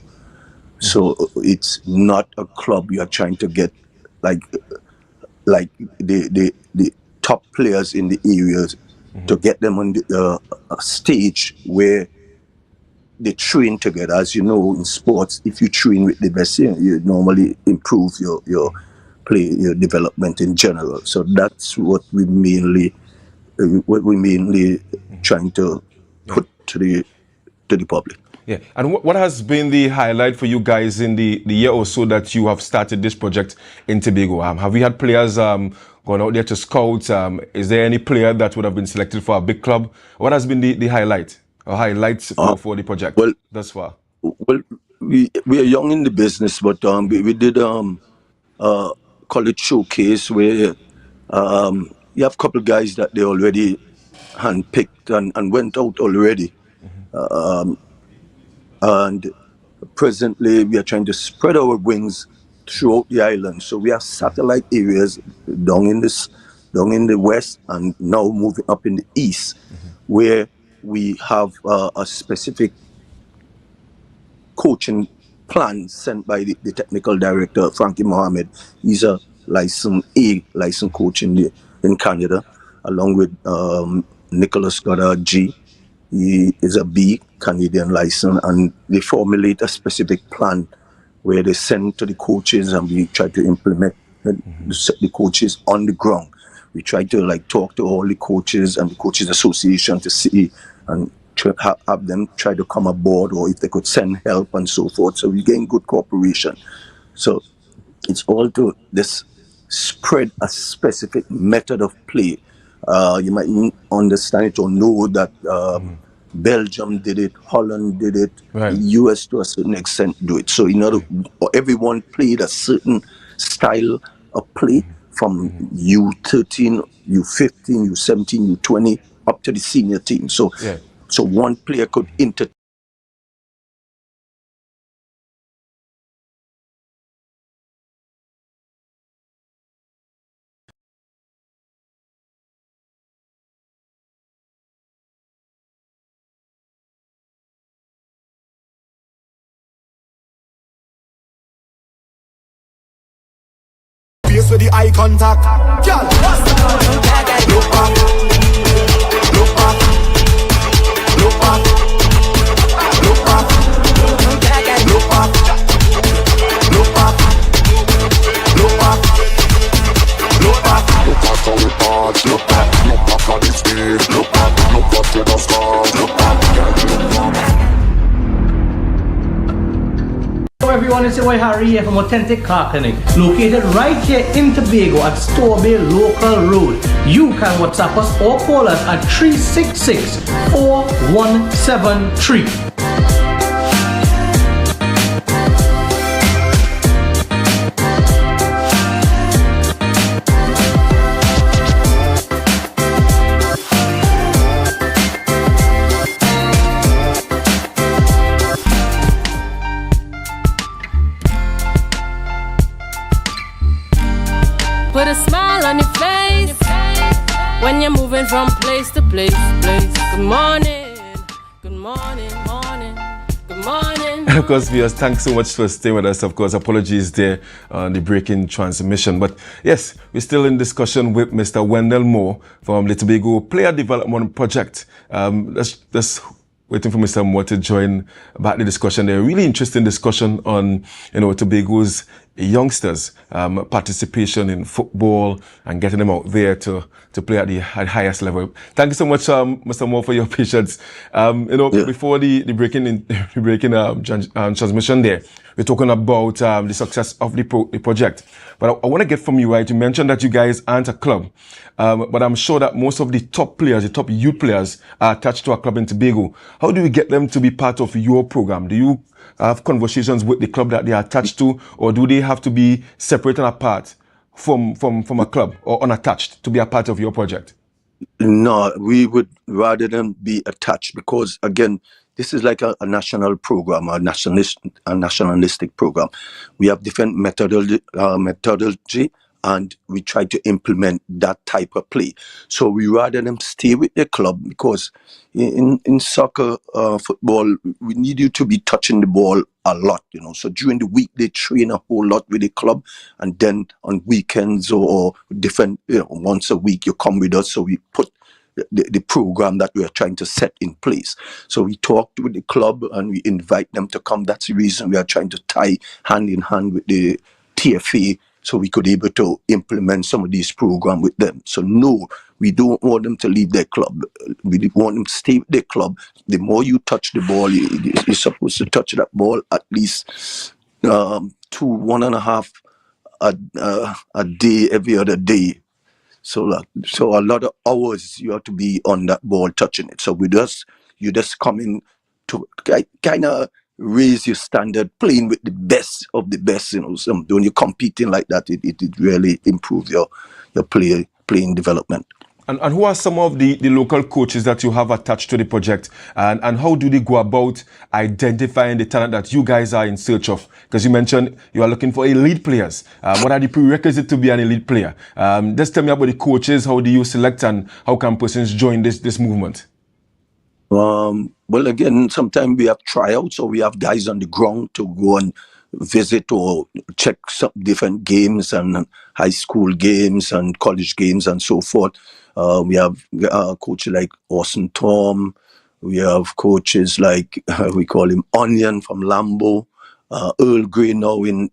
So it's not a club. We are trying to get like the top players in the areas to get them on a stage where they train together. As you know, in sports, if you train with the best, you normally improve your play, your development in general. So that's what we mainly trying to put to the public. Yeah, and what has been the highlight for you guys in the year or so that you have started this project in Tobago? Have we had players gone out there to scout? Is there any player that would have been selected for a big club? What has been the highlight or highlights for the project thus far? Well, we are young in the business, but we did college showcase where you have a couple guys that they already handpicked and went out already. And presently, we are trying to spread our wings throughout the island. So we have satellite areas down in the west, and now moving up in the east, where we have a specific coaching plan sent by the technical director, Frankie Mohammed. He's a licensed coach in Canada, along with Nicholas Goddard G. He is a B, Canadian license, and they formulate a specific plan where they send to the coaches, and we try to implement the coaches on the ground. We try to talk to all the coaches and the coaches association to see and have them try to come aboard, or if they could send help and so forth. So we're getting good cooperation. So it's all to this spread a specific method of play. You might understand it or know that Belgium did it, Holland did it, the US to a certain extent do it. So everyone played a certain style of play from U13, U15, U17, U20 up to the senior team. So one player could Face with the eye contact. Girl, look back, look back, look back, look back, look back, look back, look back, look back, look back. Look back how it parts. Look back at the stage. Look back to the stars. Look back, look back. Hello everyone, it's your boy Harry here from Authentic Car Clinic, located right here in Tobago at Tobago Local Road. You can WhatsApp us or call us at 366-4173. Put a smile on your face when you're moving from place to place. Good morning, good morning, morning, good morning. And of course, viewers, thanks so much for staying with us. Of course, apologies there on the breaking transmission. But yes, we're still in discussion with Mr. Wendell Moore from the Tobago Player Development Project. Let's waiting for Mr. Moore to join back the discussion. They're really interesting discussion on, Tobago's youngsters, participation in football and getting them out there to play at the highest level. Thank you so much, Mr. Moore, for your patience. Before the breaking transmission there, we're talking about the success of the project. But I want to get from you, right? You mentioned that you guys aren't a club, but I'm sure that most of the top players, the top youth players, are attached to a club in Tobago. How do you get them to be part of your program? Do you have conversations with the club that they are attached to, or do they have to be separate and apart from a club or unattached to be a part of your project? No, we would rather them be attached, because again, this is like a national program, a nationalistic program. We have different methodology, and we try to implement that type of play. So we rather them stay with the club, because in soccer, football, we need you to be touching the ball a lot, So during the week, they train a whole lot with the club, and then on weekends or different, once a week, you come with us. So we put the program that we are trying to set in place. So we talked with the club and we invite them to come. That's the reason we are trying to tie hand in hand with the TFA, so we could able to implement some of these programs with them. So no, we don't want them to leave their club. We want them to stay with their club. The more you touch the ball, you're supposed to touch that ball at least 1.5 a day, every other day. So a lot of hours you have to be on that ball touching it. So you just come in to kind of raise your standard, playing with the best of the best. When you're competing like that, it really improves your playing development. And who are some of the local coaches that you have attached to the project? And how do they go about identifying the talent that you guys are in search of? Because you mentioned you are looking for elite players. What are the prerequisites to be an elite player? Just tell me about the coaches. How do you select and how can persons join this movement? Well, again, sometimes we have tryouts or we have guys on the ground to go and visit or check some different games and high school games and college games and so forth. We have coaches like Orson Tom. We have coaches like we call him Onion from Lambo. Earl Grey now in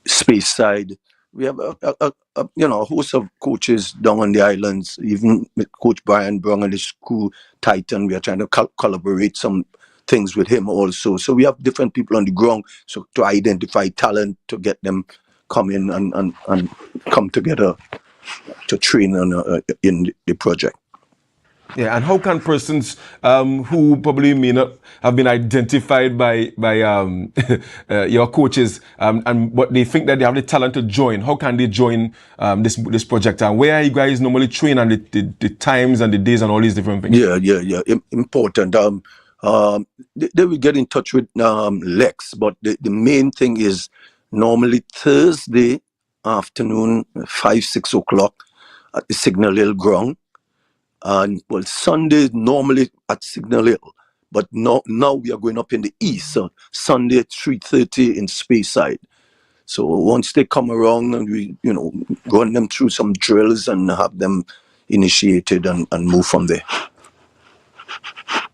Speyside. We have a host of coaches down on the islands. Even with Coach Brian Brown and his crew, Titan, we are trying to collaborate some things with him also. So we have different people on the ground so to identify talent, to get them come in and come together to train in the project. Yeah, and how can persons who probably may not have been identified by your coaches but they think that they have the talent to join, how can they join this project? And where are you guys normally train and the times and the days and all these different things? Yeah. Important. They will get in touch with Lex, but the main thing is normally Thursday afternoon, 5-6 o'clock at the Signal Hill ground. And well, Sunday normally at Signal Hill, but now we are going up in the east. So Sunday at 3:30 in Speyside. So once they come around and we, run them through some drills and have them initiated and move from there.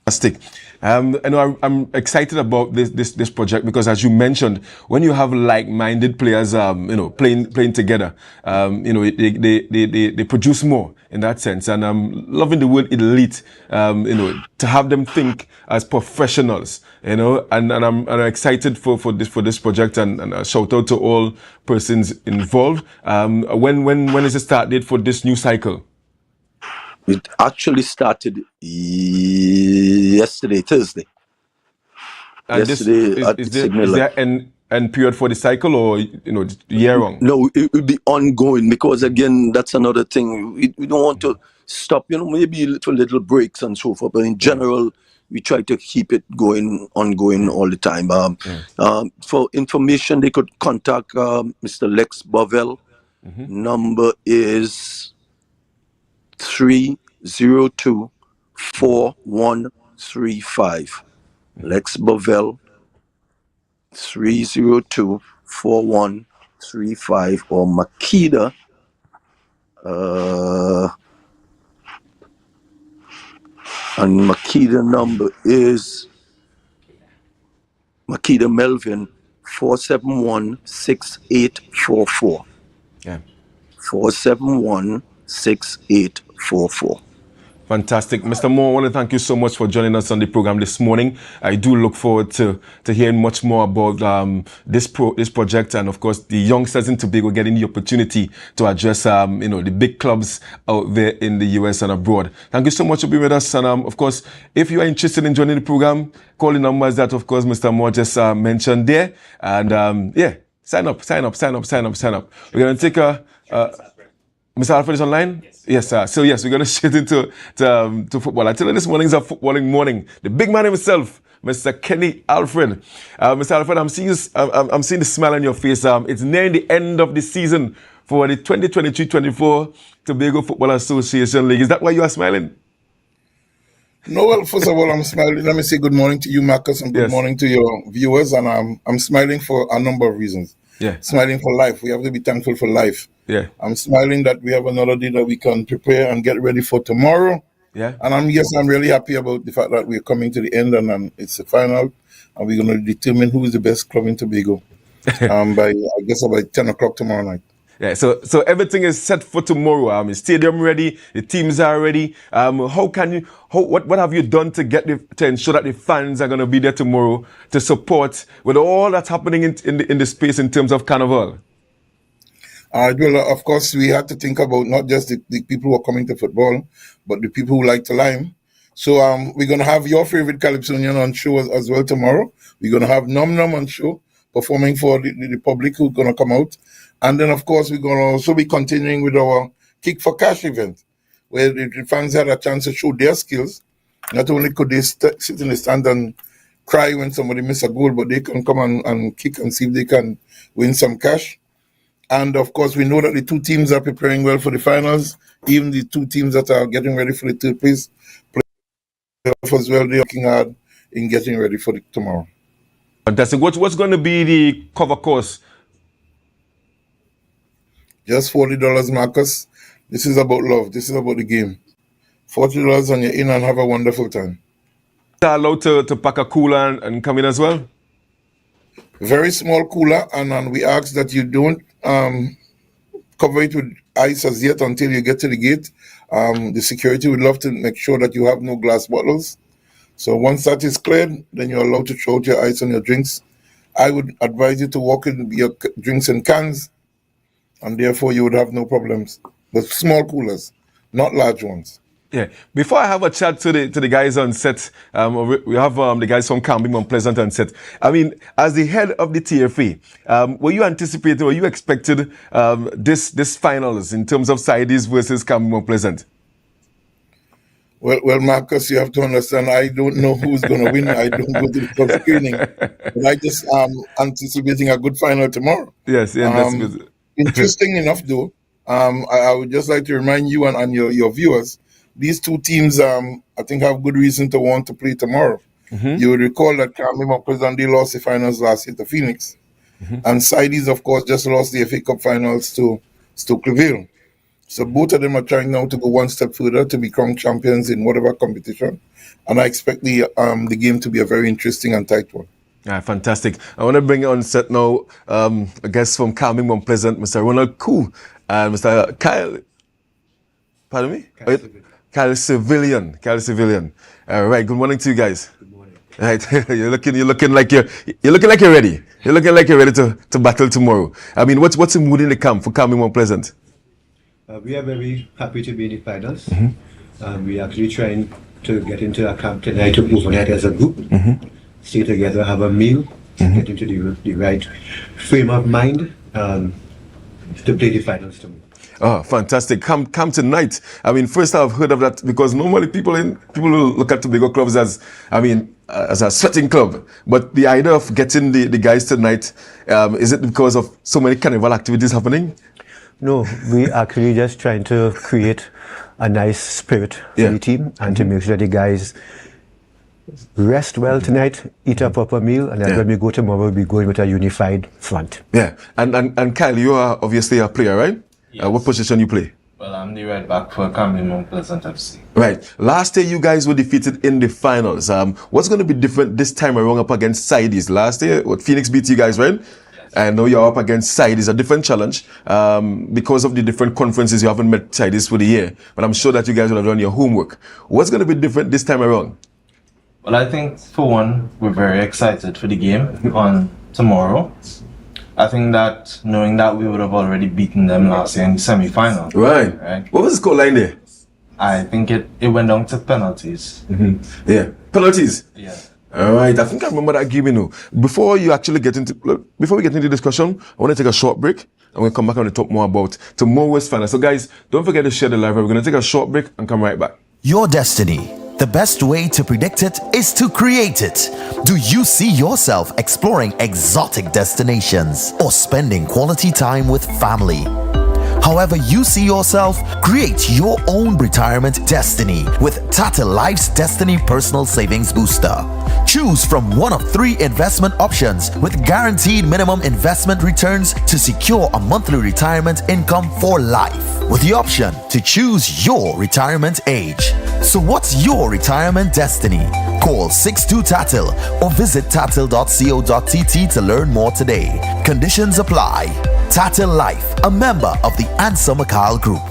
Fantastic. I know I'm excited about this project because, as you mentioned, when you have like-minded players, playing together, they produce more in that sense. And I'm loving the word elite, to have them think as professionals, and I'm excited for this project and a shout out to all persons involved. When is the start date for this new cycle? It actually started yesterday, Thursday. And is there an end period for the cycle or year long? No, it will be ongoing because again, that's another thing. We don't want to stop. Maybe little breaks and so forth, but in general, we try to keep it ongoing all the time. For information, they could contact Mr. Lex Bovell. Number is 302-4135. Lex Bovell, 302-4135, or Makeda, and Makeda number is Makeda Melvin, 471-6844. Yeah. 471-6844. Fantastic. Mr. Moore, I want to thank you so much for joining us on the program this morning. I do look forward to hearing much more about this project and, of course, the youngsters in Tobago getting the opportunity to address, the big clubs out there in the US and abroad. Thank you so much for being with us. And, of course, if you are interested in joining the program, call the numbers that, of course, Mr. Moore just mentioned there. And, sign up. We're going to take Mr. Alfred is online? Yes, sir. So, yes, we're going to straight into football. I tell you, this morning is a footballing morning. The big man himself, Mr. Kenny Alfred. Mr. Alfred, I'm seeing the smile on your face. It's nearing the end of the season for the 2023-24 Tobago Football Association League. Is that why you are smiling? No, well, first of all, I'm smiling. Let me say good morning to you, Marcus, and good morning to your viewers. And I'm smiling for a number of reasons. Yeah. Smiling for life. We have to be thankful for life. Yeah. I'm smiling that we have another day that we can prepare and get ready for tomorrow. Yeah. And I'm really happy about the fact that we're coming to the end and it's the final, and we're going to determine who is the best club in Tobago by 10 o'clock tomorrow night. Yeah, so everything is set for tomorrow. The stadium ready, the teams are ready. What have you done to ensure that the fans are going to be there tomorrow to support with all that's happening in the space in terms of Carnival? Well, of course, we have to think about not just the people who are coming to football, but the people who like to lime. So we're going to have your favorite Calypsonian on show as well tomorrow. We're going to have Num Num on show, performing for the public who's going to come out. And then, of course, we're going to also be continuing with our Kick for Cash event, where the fans had a chance to show their skills. Not only could they sit in the stand and cry when somebody miss a goal, but they can come and kick and see if they can win some cash. And, of course, we know that the two teams are preparing well for the finals. Even the two teams that are getting ready for the third place as well, they're working hard in getting ready for tomorrow. Fantastic. What's going to be the cover cost? Just $40, Marcus. This is about love. This is about the game. $40 and you're in and have a wonderful time. Are allowed to pack a cooler and come in as well? Very small cooler, and we ask that you don't cover it with ice as yet until you get to the gate. The security would love to make sure that you have no glass bottles. So once that is cleared, then you're allowed to throw out your ice and your drinks. I would advise you to walk in your drinks in cans, and therefore you would have no problems. But small coolers, not large ones. Yeah. Before I have a chat to the guys on set, we have the guys from Camby Mount Pleasant on set. I mean, as the head of the TFA, were you anticipating, were you expected this finals in terms of Sides versus Camby Mount Pleasant? Well, Marcus, you have to understand, I don't know who's going to win. I don't go to the club screening. But I just anticipating a good final tomorrow. Yes, yeah, that's good. Interesting enough, though, I would just like to remind you and your viewers, these two teams, I think, have good reason to want to play tomorrow. Mm-hmm. You would recall that Camby Mount Pleasant, they lost the finals last year to Phoenix. Mm-hmm. And Sides, of course, just lost the FA Cup finals to Stokelyville. So both of them are trying now to go one step further to become champions in whatever competition. And I expect the game to be a very interesting and tight one. Yeah, fantastic. I want to bring on set now a guest from Camby Mount Pleasant, Mr. Ronald Koo and Mr. Kyle. Pardon me? Kyle Civilian. All right. Good morning to you guys. Good morning. Right. You're looking like you're ready. You're looking like you're ready to battle tomorrow. I mean, what's the mood in the camp for Camby Mount Pleasant? We are very happy to be in the finals. Mm-hmm. We are actually trying to get into our camp tonight to overnight as a group, mm-hmm. Stay together, have a meal, mm-hmm. Get into the right frame of mind to play the finals tomorrow. Oh, fantastic. Come tonight. I mean, first I've heard of that because normally people look at Tobago clubs as a sweating club. But the idea of getting the guys tonight, is it because of so many carnival activities happening? No, we actually just trying to create a nice spirit for the team and to make sure the guys rest well tonight, eat a proper meal, and then when we go tomorrow, we'll be going with a unified front. Yeah, and Kyle, you are obviously a player, right? Yes. What position you play? Well, I'm the right back for Camby Mount Pleasant FC. Right. Last year, you guys were defeated in the finals. What's going to be different this time around up against Sides? Last year, Phoenix beat you guys, right? And now you're up against Sides, a different challenge because of the different conferences you haven't met Sides for the year. But I'm sure that you guys will have done your homework. What's going to be different this time around? Well, I think, for one, we're very excited for the game on tomorrow. I think that knowing that we would have already beaten them last year in the semi-final. Right. What was the scoreline there? I think it went down to penalties. Mm-hmm. Yeah. Penalties? Yeah. All right, I think I remember that game, Before we get into the discussion, I want to take a short break. I'm going to come back and talk more about tomorrow's final. So guys, don't forget to share the live. We're going to take a short break and come right back. Your destiny. The best way to predict it is to create it. Do you see yourself exploring exotic destinations or spending quality time with family? However you see yourself, create your own retirement destiny with Tata Life's Destiny Personal Savings Booster. Choose from one of 3 investment options with guaranteed minimum investment returns to secure a monthly retirement income for life, with the option to choose your retirement age. So what's your retirement destiny? Call 62TATIL or visit tatil.co.tt to learn more today. Conditions apply. Tatil Life, a member of the Ansa Makal Group.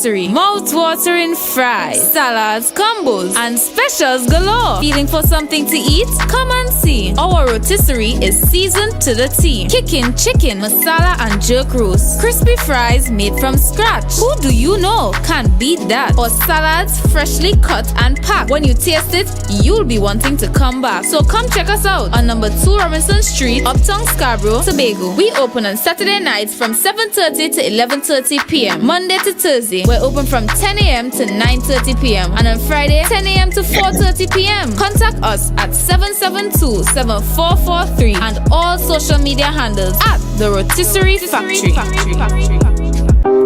rotisserie, mouth-watering fries, salads, combos, and specials galore. Feeling for something to eat? Come and see. Our rotisserie is seasoned to the T. Kicking chicken, masala, and jerk roast. Crispy fries made from scratch. Who do you know can't beat that? Or salads freshly cut and packed. When you taste it, you'll be wanting to come back. So come check us out on number 2 Robinson Street, Uptown Scarborough, Tobago. We open on Saturday nights from 7:30 to 11:30 p.m. Monday to Thursday, we're open from 10 a.m. to 9:30 p.m. And on Friday, 10 a.m. to 4:30 p.m. Contact us at 772-7443 and all social media handles at The Rotisserie Factory.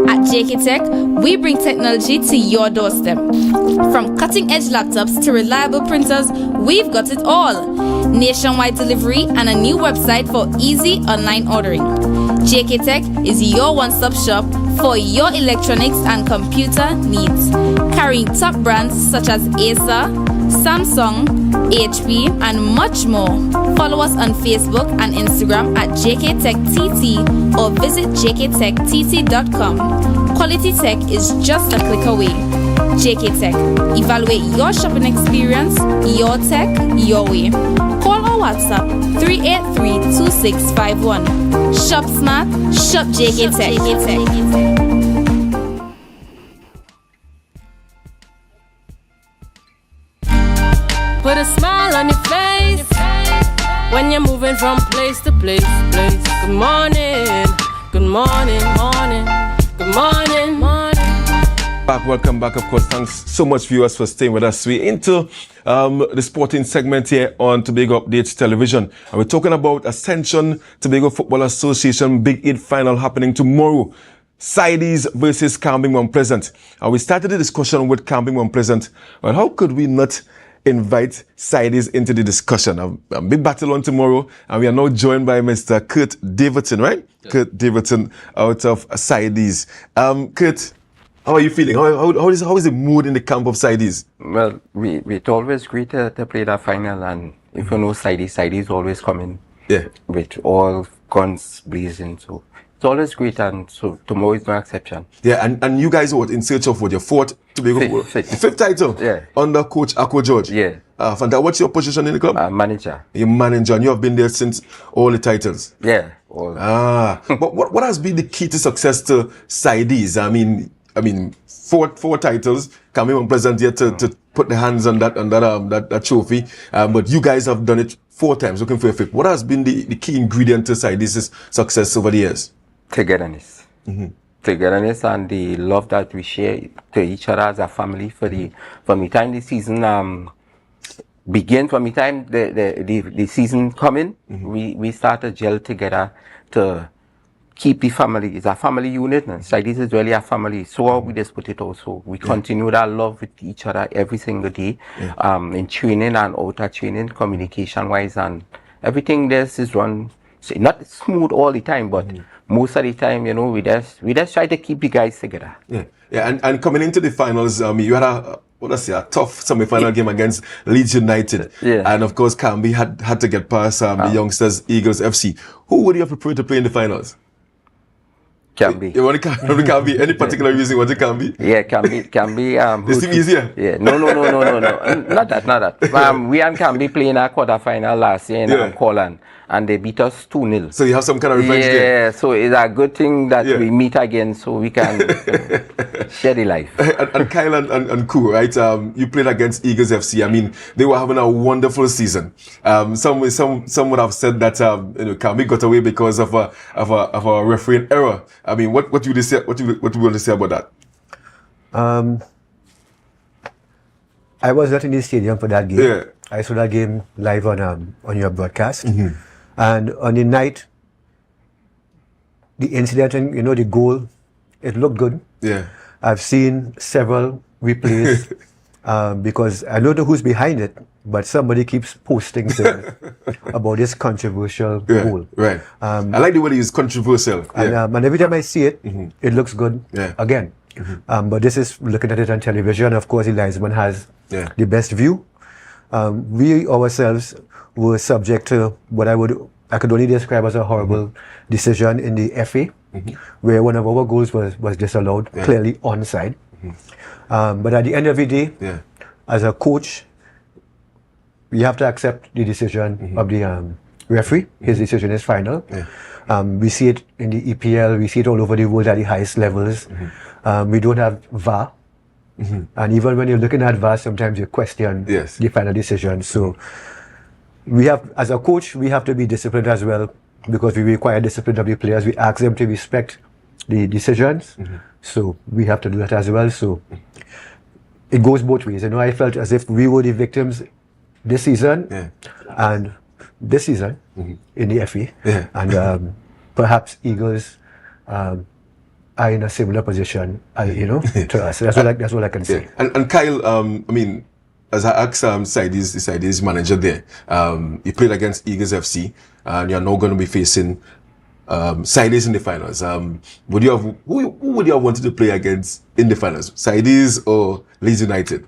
At JK Tech, we bring technology to your doorstep. From cutting-edge laptops to reliable printers, we've got it all. Nationwide delivery and a new website for easy online ordering. JK Tech is your one-stop shop for your electronics and computer needs. Carrying top brands such as Acer, Samsung, HP, and much more. Follow us on Facebook and Instagram at JKTechTT or visit jktechtt.com. Quality tech is just a click away. JK Tech. Evaluate your shopping experience, your tech, your way. Call or WhatsApp 383-2651. Shop smart, shop JK Tech. Put a smile on your face when you're moving from place to place. Good morning, good morning, morning, good morning, morning. Welcome back. Of course, thanks so much, viewers, for staying with us. We're into the sporting segment here on Tobago Updates Television. And we're talking about Ascension Tobago Football Association Big 8 final happening tomorrow. Sides versus Cambing Mount Pleasant. And we started the discussion with Cambing Mount Pleasant. Well, how could we not invite Sides into the discussion? A big battle on tomorrow, and we are now joined by Mr. Kurt Davidson, right? Yeah. Kurt Davidson out of Sides. Kurt, how are you feeling? How is the mood in the camp of Sides? Well, it's always great to play that final, and if you know Sides always coming with all guns blazing, so it's always great, and so tomorrow is no exception. Yeah, and you guys were in search of what, your fourth Tobago fifth title? Yeah. Under Coach Akko George? Yeah. Fanta, what's your position in the club? Manager. You're manager, and you have been there since all the titles? Yeah. All. But what has been the key to success to Sides? I mean, four titles, Cambing Mount Pleasant here to put the hands on that trophy. But you guys have done it 4 times, looking for a fifth. What has been the key ingredient to Sides' success over the years? Togetherness. Mm-hmm. Togetherness and the love that we share to each other as a family from the time the season begin, from the time the season coming, we start to gel together to keep the family. It's a family unit, and Sides is really a family. So we just put it also. We continue that love with each other every single day, in training and outer training, communication wise, and everything. This is run not smooth all the time, but most of the time, you know, we just try to keep the guys together. Yeah. And coming into the finals, you had a tough semi-final game against Leeds United. Yeah. And of course, Camby had to get past the youngsters, Eagles FC. Who would you have preferred to play in the finals? Camby. You want Camby? Any particular reason what it can be? Yeah, Camby. This team easier? Yeah. No. Not that. We and Camby playing a quarter-final last year in Colin, and they beat us 2-0. So you have some kind of revenge there? Yeah, so it's a good thing that we meet again so we can share the life. And Kyle and Koo, right? You played against Eagles FC. I mean, they were having a wonderful season. Some would have said that Camby got away because of a refereeing error. I mean, what would you say? What you want to say about that? I was not in the stadium for that game. Yeah. I saw that game live on your broadcast, and on the night, the incident and the goal, it looked good. Yeah. I've seen several replays because I don't know who's behind it, but somebody keeps posting things about this controversial goal. Right. I like the word he used, controversial. And every time I see it, it looks good again. But this is looking at it on television. Of course, the linesman has the best view. We ourselves were subject to what I could only describe as a horrible decision in the FA, where one of our goals was disallowed, clearly onside. But at the end of the day, as a coach, we have to accept the decision of the referee. His decision is final. We see it in the EPL, we see it all over the world at the highest levels. We don't have VAR. And even when you're looking at VAR, sometimes you question the final decision. So we have, as a coach, we have to be disciplined as well, because we require discipline of the players. We ask them to respect the decisions. So we have to do that as well. So it goes both ways. You know, I felt as if we were the victims this season and this season in the FA. And perhaps Eagles are in a similar position, you know, to us. That's what I can say. And Kyle, I mean, as I asked Saidi's manager there, you played against Eagles FC, and you're now going to be facing Saidi's in the finals. Who would you have wanted to play against in the finals? Saidi's or Leeds United?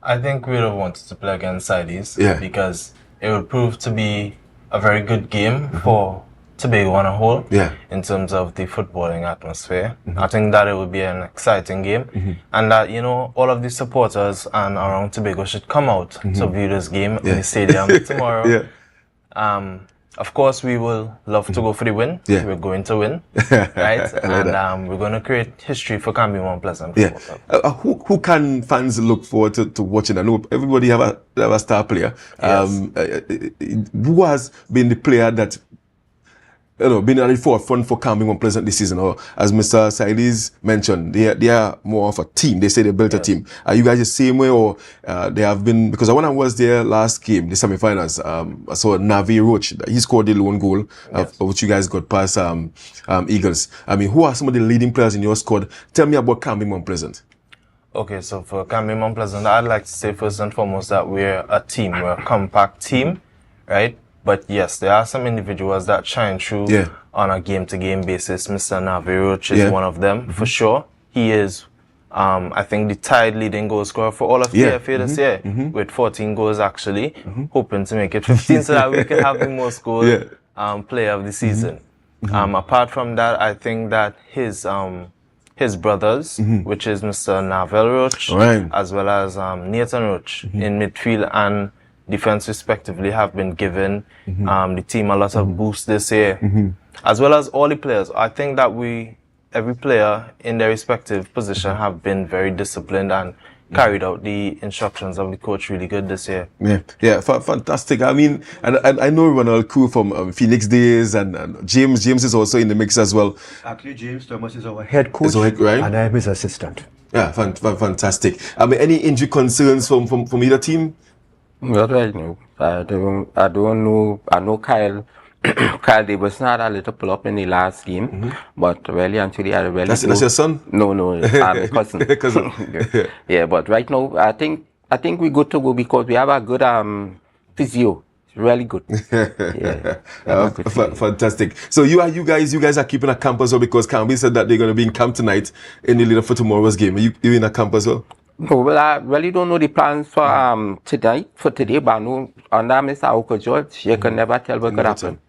I think we would have wanted to play against Saidi's because it would prove to be a very good game for Tobago on a whole in terms of the footballing atmosphere. I think that it would be an exciting game and that, you know, all of the supporters and around Tobago should come out to view this game in the stadium tomorrow. Of course, we will love to go for the win. We're going to win, right? And we're going to create history for Camby Mount Pleasant. Who can fans look forward to watching? I know everybody have a star player. Who has been the player that, you know, been at the forefront for Camby Mount Pleasant this season? Or as Mr. Saidi's mentioned, they are more of a team. They say they built a team. Are you guys the same way, or they have been? Because when I was there last game, the semi-finals, I saw Navi Roach. He scored the lone goal, which you guys got past Eagles. I mean, who are some of the leading players in your squad? Tell me about Camby Mount Pleasant. Okay, so for Camby Mount Pleasant, I'd like to say first and foremost that we're a team. We're a compact team, right? But yes, there are some individuals that shine through on a game-to-game basis. Mr. Navi Roach is one of them, for sure. He is, I think, the tied leading goal scorer for all of TFA this year, with 14 goals actually, hoping to make it 15 so that we can have the most goal player of the season. Apart from that, I think that his brothers, which is Mr. Navel Roach, as well as Nathan Roach in midfield and defense respectively, have been given the team a lot of boost this year, as well as all the players. I think that every player in their respective position have been very disciplined and carried out the instructions of the coach really good this year. Fantastic. I mean, and I know Ronald Crew from Phoenix days, and James is also in the mix as well. Actually, James Thomas is our head coach, and I'm his assistant. Yeah, fantastic. I mean, any injury concerns from either team? Not right now. I don't know. I know Kyle Davidson had a little pull up in the last game, but really actually I really. That's your son? No, cousin. Yeah, but right now I think we're good to go because we have a good physio. It's really good. Fantastic. So you guys are keeping a camp as well, because Camby said that they're going to be in camp tonight in the lead up for tomorrow's game. Are you in a camp as well? No, well, I really don't know the plans for today, but I know under Mr. Oko George, you can never tell what could happen.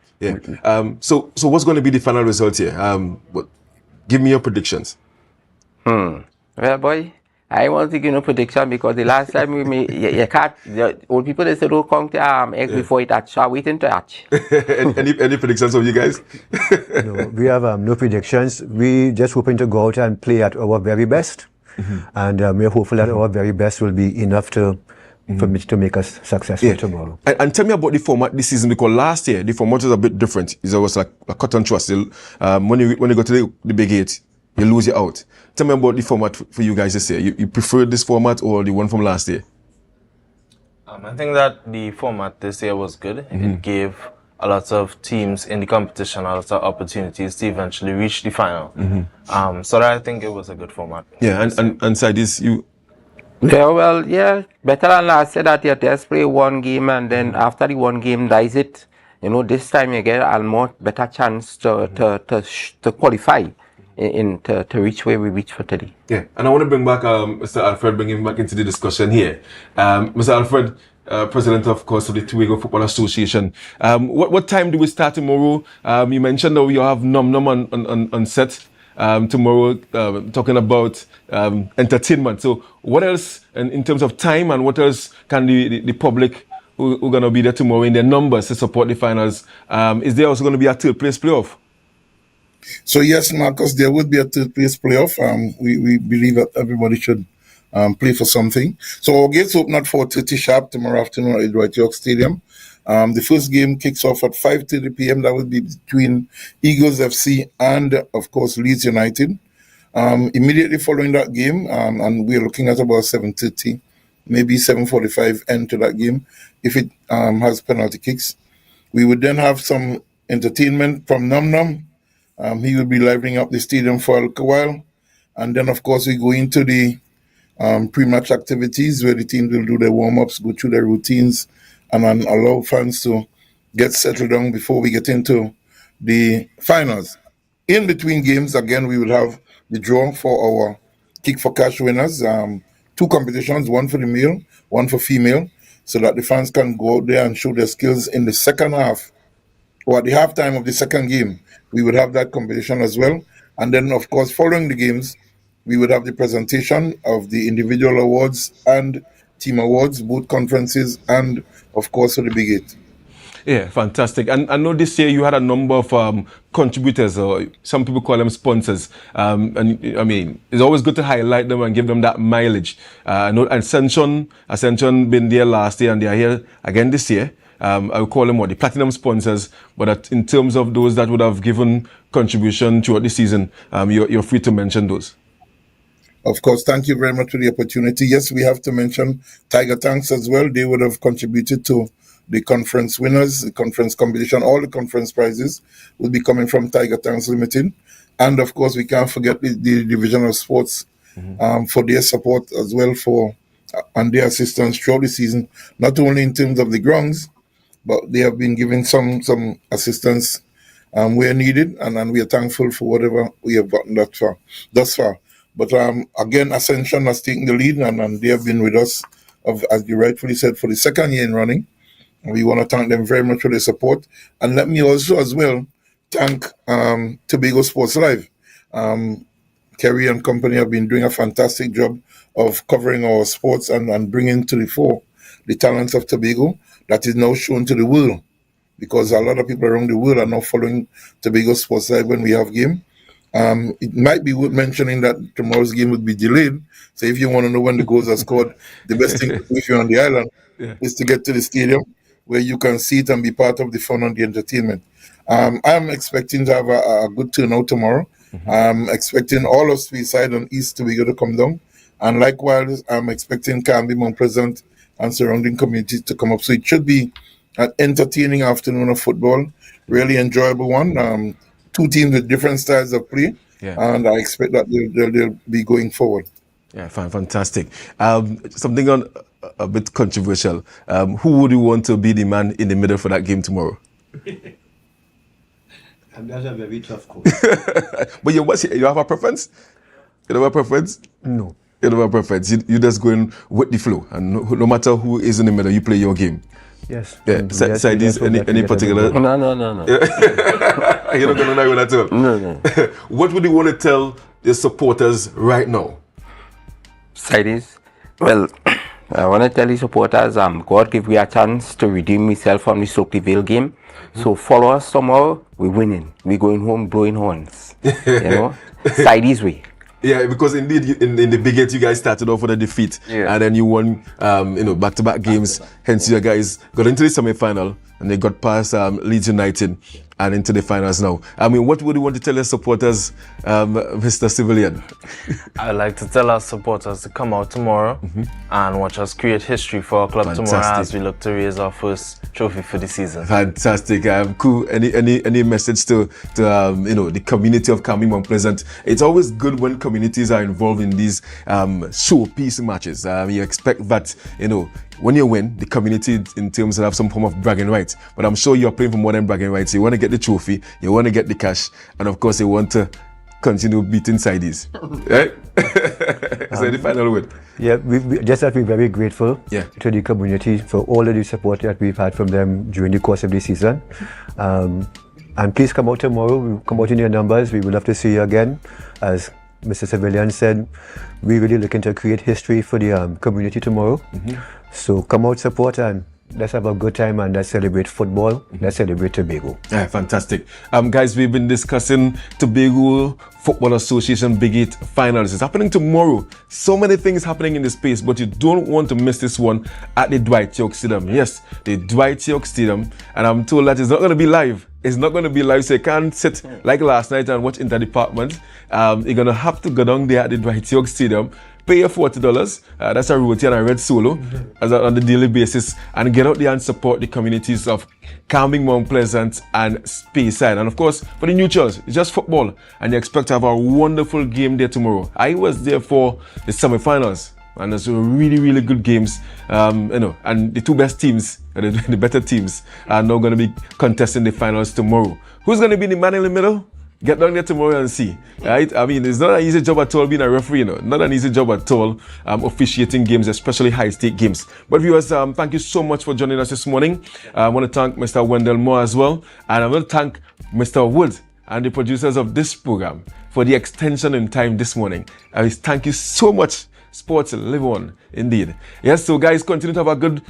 So what's going to be the final result here? Give me your predictions. Well, boy, I want to give no prediction because the last time we made, you can't. The old people, they say don't count egg before it hatch. So I'm waiting to hatch. any predictions of you guys? No, we have no predictions. We just hoping to go out and play at our very best. And we're hopeful that our very best will be enough for me to make us successful tomorrow. And tell me about the format this season, because last year the format was a bit different. It was like a cut and trust. When you go to the big eight, you lose it out. Tell me about the format for you guys this year. You prefer this format or the one from last year? I think that the format this year was good. It gave a lot of teams in the competition a lot of opportunities to eventually reach the final. So that I think it was a good format. Yeah, and Saidi's, you... Yeah, better than last year that you just play one game and then after the one game dies it. You know, this time you get a more better chance to qualify to reach where we reach for today. Yeah, and I want to bring back Mr. Alfred, bring him back into the discussion here. Mr. Alfred, President, of course, of the Tobago Football Association. What time do we start tomorrow? You mentioned that we have Num Num on set. tomorrow, talking about entertainment. So what else, in terms of time, and what else can the public who are going to be there tomorrow in their numbers to support the finals, is there also going to be a third place playoff? So yes, Marcus, there would be a third place playoff. We believe that everybody should play for something. So our gates open at 4:30 sharp tomorrow afternoon at Dwight York Stadium. The first game kicks off at 5:30 p.m. That will be between Eagles FC and, of course, Leeds United. Immediately following that game, and we're looking at about 7:30, maybe 7:45 end to that game, if it has penalty kicks. We would then have some entertainment from Num Num. He will be livening up the stadium for a little while. And then, of course, we go into the pre-match activities where the teams will do their warm-ups, go through their routines, and then allow fans to get settled down before we get into the finals. In between games, again, we will have the draw for our Kick for Cash winners. 2 competitions, one for the male, one for female, so that the fans can go out there and show their skills in the second half, or at the halftime of the second game. We would have that competition as well. And then, of course, following the games, we would have the presentation of the individual awards and team awards, both conferences and, of course, for the Big 8. Yeah, fantastic. And I know this year you had a number of contributors, or some people call them sponsors. And I mean, it's always good to highlight them and give them that mileage. I know Ascension been there last year, and they are here again this year. I would call them the platinum sponsors, but in terms of those that would have given contribution throughout the season, you're free to mention those. Of course, thank you very much for the opportunity. Yes, we have to mention Tiger Tanks as well. They would have contributed to the conference winners, the conference competition. All the conference prizes will be coming from Tiger Tanks Limited. And of course, we can't forget the Division of Sports for their support as well and their assistance throughout the season, not only in terms of the grounds, but they have been giving some assistance where needed, and we are thankful for whatever we have gotten thus far. But again, Ascension has taken the lead, and they have been with us, as you rightfully said, for the second year in running. And we want to thank them very much for their support. And let me also as well thank Tobago Sports Live. Kerry and company have been doing a fantastic job of covering our sports and bringing to the fore the talents of Tobago that is now shown to the world, because a lot of people around the world are now following Tobago Sports Live when we have game. It might be worth mentioning that tomorrow's game would be delayed. So if you want to know when the goals are scored, the best thing to do if you're on the island is to get to the stadium where you can see it and be part of the fun and the entertainment. I'm expecting to have a good turnout tomorrow. I'm expecting all of Speyside and East Tobago to come down. And likewise, I'm expecting Canby, Mount Pleasant, and surrounding communities to come up. So it should be an entertaining afternoon of football, really enjoyable one. 2 teams with different styles of play, and I expect that they'll be going forward. Yeah, fantastic. Something on a bit controversial. Who would you want to be the man in the middle for that game tomorrow? And that's a very tough call. But you have a preference? You have a preference? No. You don't have a preference. You just going with the flow, and no matter who is in the middle, you play your game. Yes. Yeah. Sides, any particular? No. You're not going to know that at all? No. What would you want to tell the supporters right now? Sides, well, I want to tell the supporters, God give me a chance to redeem myself from the Soakly Vale game. So follow us tomorrow. We're winning. We're going home blowing horns. Sides way. Yeah, because indeed, in the Big 8, you guys started off with a defeat, and then you won, back-to-back games. Hence, you guys got into the semi-final, and they got past Leeds United and into the finals now. I mean, what would you want to tell your supporters, Mr. Civilian? I'd like to tell our supporters to come out tomorrow and watch us create history for our club tomorrow as we look to raise our first trophy for the season. Fantastic. Cool. Any message to the community of Canby Mount Pleasant? It's always good when communities are involved in these showpiece matches. You expect that, when you win, the community in terms of have some form of bragging rights. But I'm sure you're playing for more than bragging rights. You want to get the trophy, you want to get the cash, and of course you want to continue beating sides. Right? Is that the final word? Yeah, we just have to be very grateful to the community for all of the support that we've had from them during the course of the season. And please come out tomorrow. We'll come out in your numbers. We would love to see you again. As Mr. Civilian said, we're really looking to create history for the community tomorrow. So come out, support, and let's have a good time, and let's celebrate football. Let's celebrate Tobago. Yeah, fantastic. Guys, we've been discussing Tobago Football Association Big 8 finals. It's happening tomorrow. So many things happening in the space, but you don't want to miss this one at the Dwight York Stadium. Yes, the Dwight York Stadium, and I'm told that it's not going to be live. It's not going to be live, so you can't sit like last night and watch Interdepartment. You're going to have to go down there at the Dwight York Stadium, pay your $40, that's a roti and a red solo on a daily basis, and get out there and support the communities of Calming, Mount Pleasant and Speyside. And of course, for the neutrals, it's just football, and you expect to have a wonderful game there tomorrow. I was there for the semi-finals, and there's really, really good games, and the two best teams, the better teams, are now going to be contesting the finals tomorrow. Who's going to be the man in the middle? Get down there tomorrow and see, right? I mean, it's not an easy job at all being a referee, not an easy job at all officiating games, especially high-stake games. But viewers, thank you so much for joining us this morning. I want to thank Mr. Wendell Moore as well, and I want to thank Mr. Wood and the producers of this program for the extension in time this morning. Thank you so much. Sports live on, indeed. Yes, so guys, continue to have a good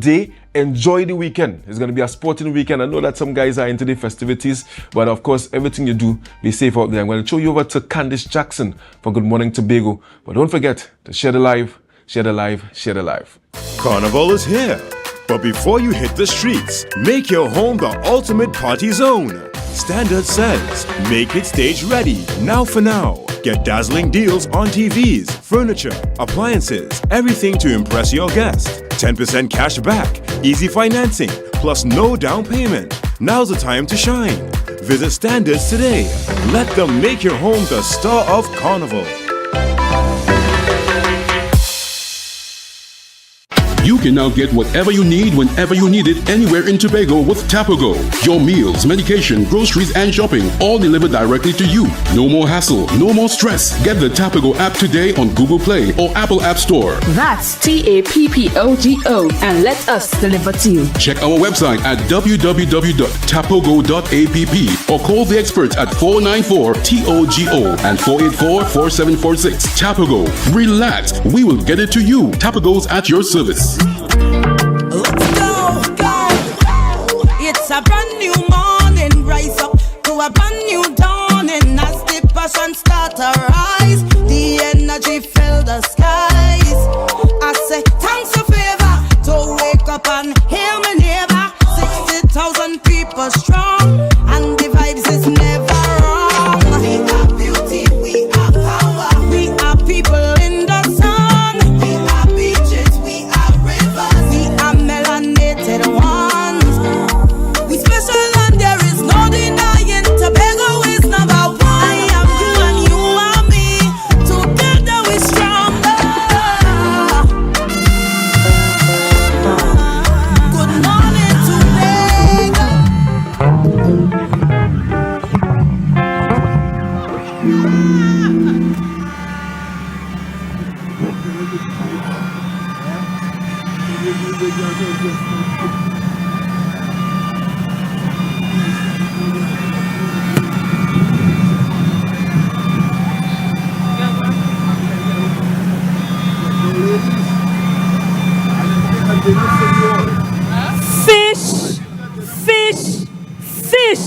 day. Enjoy the weekend. It's going to be a sporting weekend. I know that some guys are into the festivities, but of course, everything you do, be safe out there. I'm going to show you over to Candice Jackson for Good Morning Tobago. But don't forget to share the live, share the live, share the live. Carnival is here. But before you hit the streets, make your home the ultimate party zone. Standard says, make it stage ready, now for now. Get dazzling deals on TVs, furniture, appliances, everything to impress your guest. 10% cash back, easy financing, plus no down payment. Now's the time to shine. Visit Standards today. Let them make your home the star of Carnival. You can now get whatever you need whenever you need it anywhere in Tobago with Tobago. Your meals, medication, groceries, and shopping all delivered directly to you. No more hassle, no more stress. Get the Tobago app today on Google Play or Apple App Store. That's TAPPOGO, and let us deliver to you. Check our website at www.tapogo.app or call the experts at 494-TOGO and 484-4746. Tobago. Relax, we will get it to you. Tobago's at your service. It's a brand new morning, rise up to a brand new dawning. As the passion start to rise, the energy fill the skies. I say thanks for favor to wake up and hear me neighbor. 60,000 people strong, and the vibes is never wrong. We are beauty, we are power, we are people in the sun. We are beaches, we are rivers, we are melanated ones. We special and there is no denying. Tobago is number one. I am you and you are me. Together we stronger. Good morning, Tobago. Fish, fish, fish.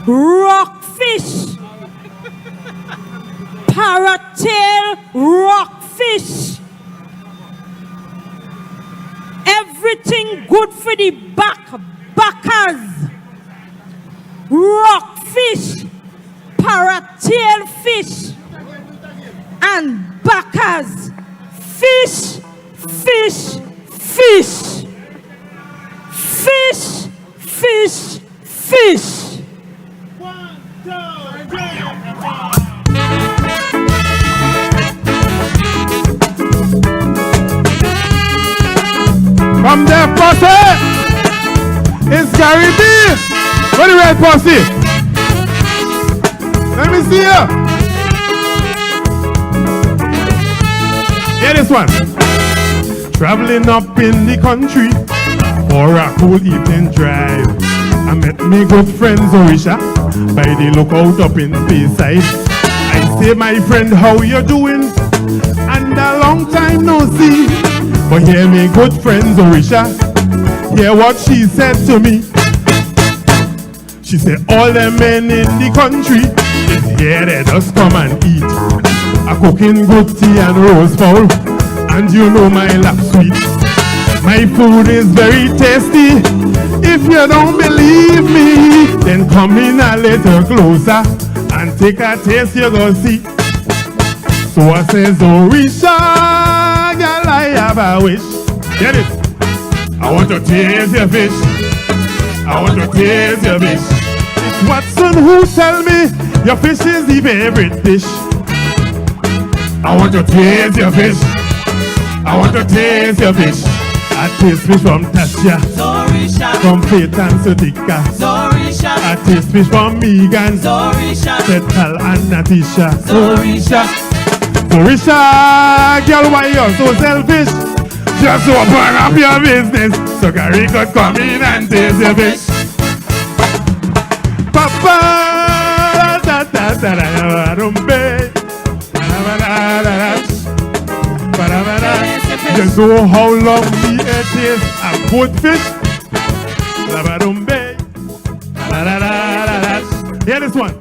Rockfish. Parrot-tail rockfish. Everything good for the backers. Rockfish, parrot-tail fish, and backers. Fish, fish, fish. Fish, fish, fish. From there, posse, it's Gary B. Where the red posse? Let me see you. Hear this one. Traveling up in the country for a cool evening drive. I met me good friend Zorisha by the lookout up in Bayside. I say, my friend, how you doing? And a long time no see. But hear me good friend Zorisha, hear what she said to me. She said, all the men in the country is here, they just come and eat. A cooking good tea and rose fowl, and you know my lap sweet. My food is very tasty. If you don't believe me, then come in a little closer and take a taste, you go see. So I says, Orisha, girl, I have a wish. Get it? I want to taste your fish. I want to taste your fish. It's Watson who tell me your fish is the favorite dish. I want to taste your fish. I want to taste your fish. I taste fish from Tasha, Zorisha, from Faith and Sutika, Zorisha. I taste fish from Megan, Zorisha, Petal and Natisha, Zorisha. Zorisha, girl, why you so selfish? Just open up your business so Gary could come in and taste your fish. Papa, da da da da da you know how lovely it is, a good fish. Hear this one.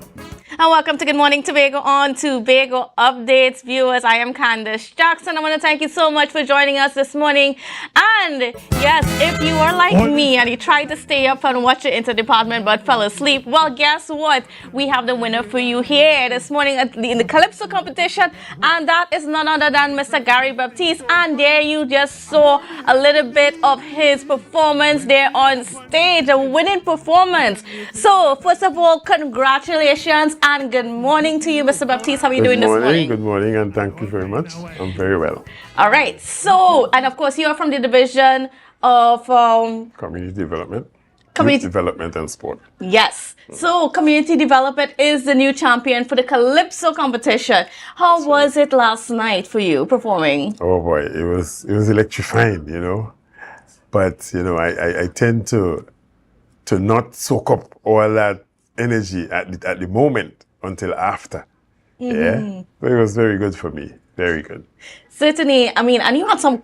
And welcome to Good Morning Tobago on Tobago Updates. Viewers, I am Candace Jackson. I want to thank you so much for joining us this morning. And yes, if you are like me and you tried to stay up and watch it Interdepartment but fell asleep, well, guess what? We have the winner for you here this morning in the Calypso competition. And that is none other than Mr. Gary Baptiste. And there you just saw a little bit of his performance there on stage, a winning performance. So, first of all, congratulations. And good morning to you, Mr. Baptiste. How are you doing this morning? Good morning, and thank you very much. I'm very well. All right. So, and of course, you are from the division of Community development. Community development and sport. Yes. So, community development is the new champion for the Calypso competition. How was it last night for you performing? Oh boy, it was electrifying, you know. But you know, I tend to not soak up all that energy at the moment until after. Yeah, so it was very good for me. Very good. Certainly. I mean, and you had some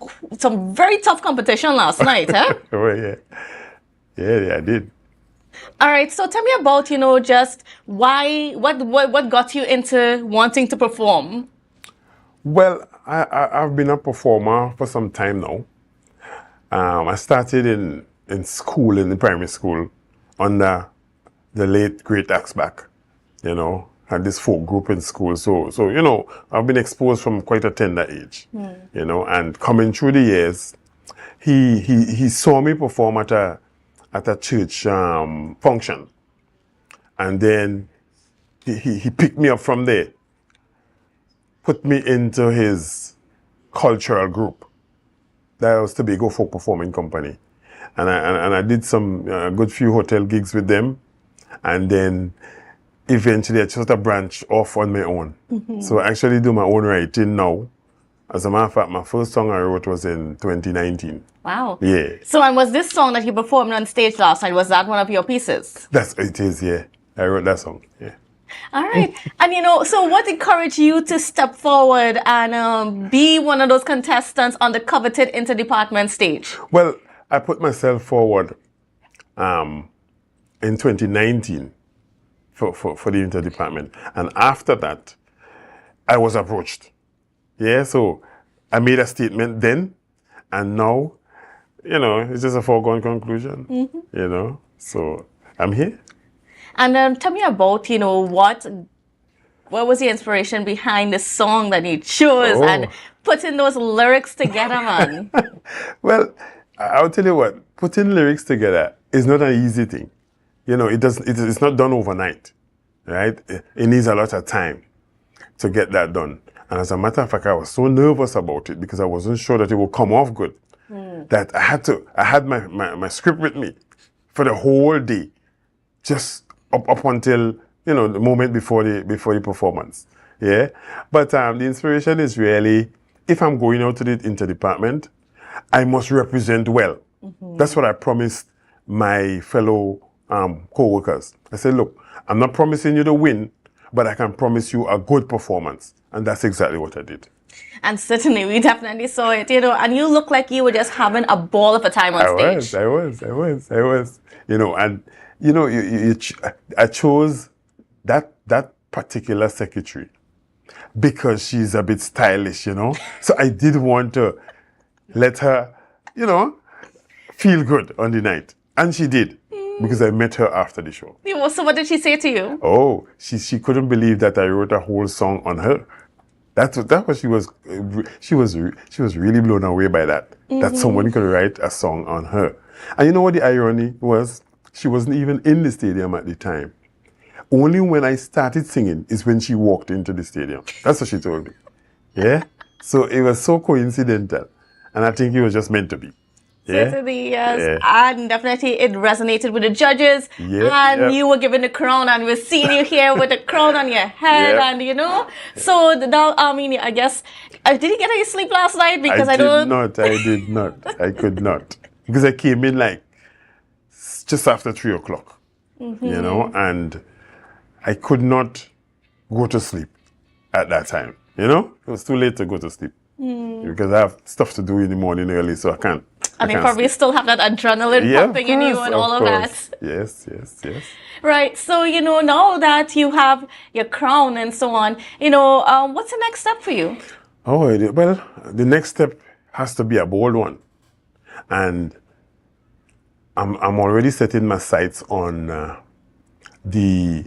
very tough competition last night, huh? Oh yeah, I did. All right. So tell me about just what got you into wanting to perform. Well, I've been a performer for some time now. I started in school, in the primary school, under the late great Axback, had this folk group in school. So I've been exposed from quite a tender age, and coming through the years, he saw me perform at a church function, and then he picked me up from there, put me into his cultural group. That was Tobago Folk Performing Company, and I did some good few hotel gigs with them. And then eventually I chose to branch off on my own. So I actually do my own writing now. As a matter of fact, my first song I wrote was in 2019. Wow. Yeah. So, and was this song that you performed on stage last night, was that one of your pieces? It is, yeah. I wrote that song, yeah. All right. And so what encouraged you to step forward and be one of those contestants on the coveted Interdepartment stage? Well, I put myself forward in 2019 for the Interdepartment. And after that, I was approached. Yeah, so I made a statement then, and now, it's just a foregone conclusion, So I'm here. And tell me about, what was the inspiration behind the song that you chose and putting those lyrics together, man? Well, I'll tell you what, putting lyrics together is not an easy thing. It's not done overnight, right? It needs a lot of time to get that done. And as a matter of fact, I was so nervous about it because I wasn't sure that it would come off good. That I had my script with me for the whole day, just up until, the moment before the performance. Yeah. But the inspiration is really, if I'm going out to the Interdepartment, I must represent well. That's what I promised my fellow co-workers. I said, look, I'm not promising you to win, but I can promise you a good performance. And that's exactly what I did. And certainly, we definitely saw it, and you look like you were just having a ball of a time on stage. I was. I chose that particular secretary because she's a bit stylish, So I did want to let her, feel good on the night. And she did, because I met her after the show. So what did she say to you? Oh, she couldn't believe that I wrote a whole song on her. That was she was really blown away by that. That someone could write a song on her. And you know what the irony was? She wasn't even in the stadium at the time. Only when I started singing is when she walked into the stadium. That's what she told me. Yeah? So it was so coincidental. And I think it was just meant to be. Yeah? Certainly, yes. Yeah. And definitely it resonated with the judges. And you were given the crown, and we're seeing you here with the crown on your head. And, so now, I guess, did you get any sleep last night? Because I did not. I could not. Because I came in just after 3 o'clock, and I could not go to sleep at that time. It was too late to go to sleep because I have stuff to do in the morning early, so I can't. And you probably still have that adrenaline pumping in you and all of that. Yes. Right. So, now that you have your crown and so on, what's the next step for you? Oh, well, the next step has to be a bold one. And I'm already setting my sights on the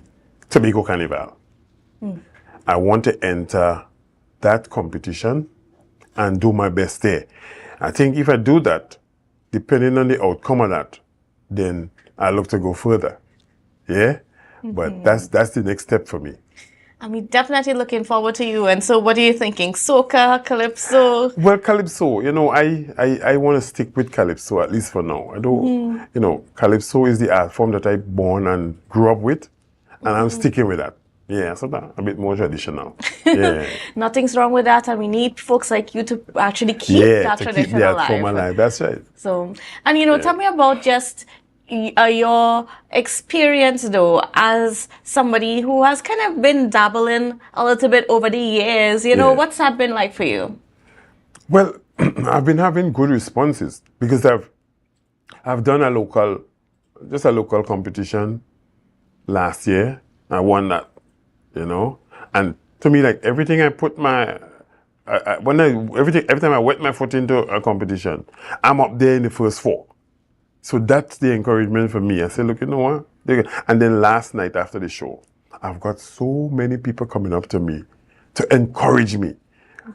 Tobago Carnival. I want to enter that competition and do my best there. I think if I do that, depending on the outcome of that, then I look to go further. Yeah? But that's the next step for me. I'm definitely looking forward to you. And so what are you thinking? Soca, Calypso? Well, Calypso, I want to stick with Calypso, at least for now. I don't, Calypso is the art form that I born and grew up with, and I'm sticking with that. Yeah, so that a bit more traditional. Yeah. Nothing's wrong with that, and we need folks like you to actually keep that tradition alive. Keep the art form alive. That's right. So, and tell me about just your experience though as somebody who has kind of been dabbling a little bit over the years. What's that been like for you? Well, I've been having good responses because I've done a local competition last year. I won that. And to me, like everything I put every time I wet my foot into a competition, I'm up there in the first 4. So that's the encouragement for me. I said, look, you know what? And then last night after the show, I've got so many people coming up to me to encourage me.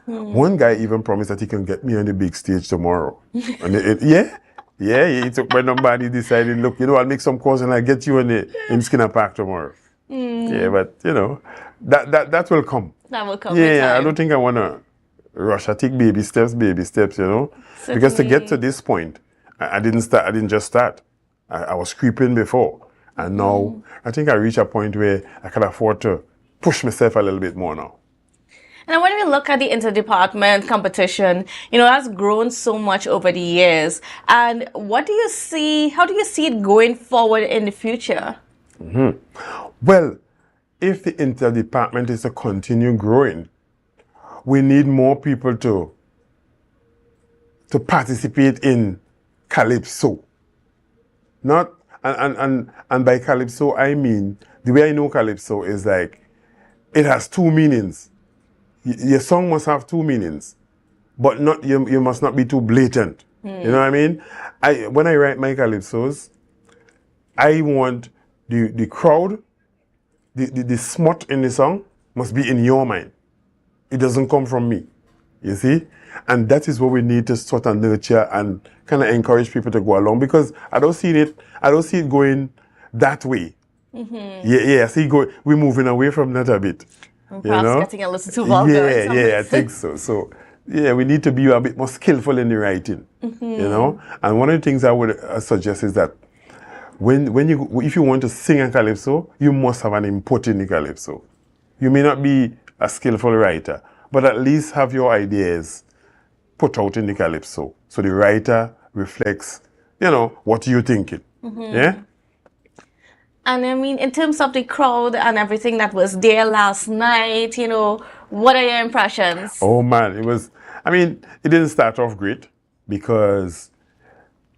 One guy even promised that he can get me on the big stage tomorrow. And he took my number and he decided, look, I'll make some calls and I'll get you in Skinner Park tomorrow. Yeah, but that will come. That will come. Yeah, I don't think I want to rush. I take baby steps, because to get to this point, I didn't just start. I was creeping before, and now I think I reach a point where I can afford to push myself a little bit more now. And when we look at the interdepartment competition, that's grown so much over the years. And how do you see it going forward in the future? Well, if the interdepartment is to continue growing, we need more people to participate in Calypso. Not and by Calypso I mean the way I know Calypso is like it has 2 meanings. Your song must have 2 meanings, but not you must not be too blatant. You know what I mean? When I write my Calypsos, I want the crowd, the smut in the song must be in your mind. It doesn't come from me. You see? And that is what we need to sort of nurture and kind of encourage people to go along, because I don't see it going that way. Yeah, I see we're moving away from that a bit. Perhaps getting a little too vulgar. Yeah, I think so. So yeah, we need to be a bit more skillful in the writing. And one of the things I would suggest is that if you want to sing a calypso, you must have an input in the calypso. You may not be a skillful writer, but at least have your ideas put out in the calypso, so the writer reflects, what you're thinking. Yeah. And I mean, in terms of the crowd and everything that was there last night, you know, what are your impressions? Oh man, it didn't start off great because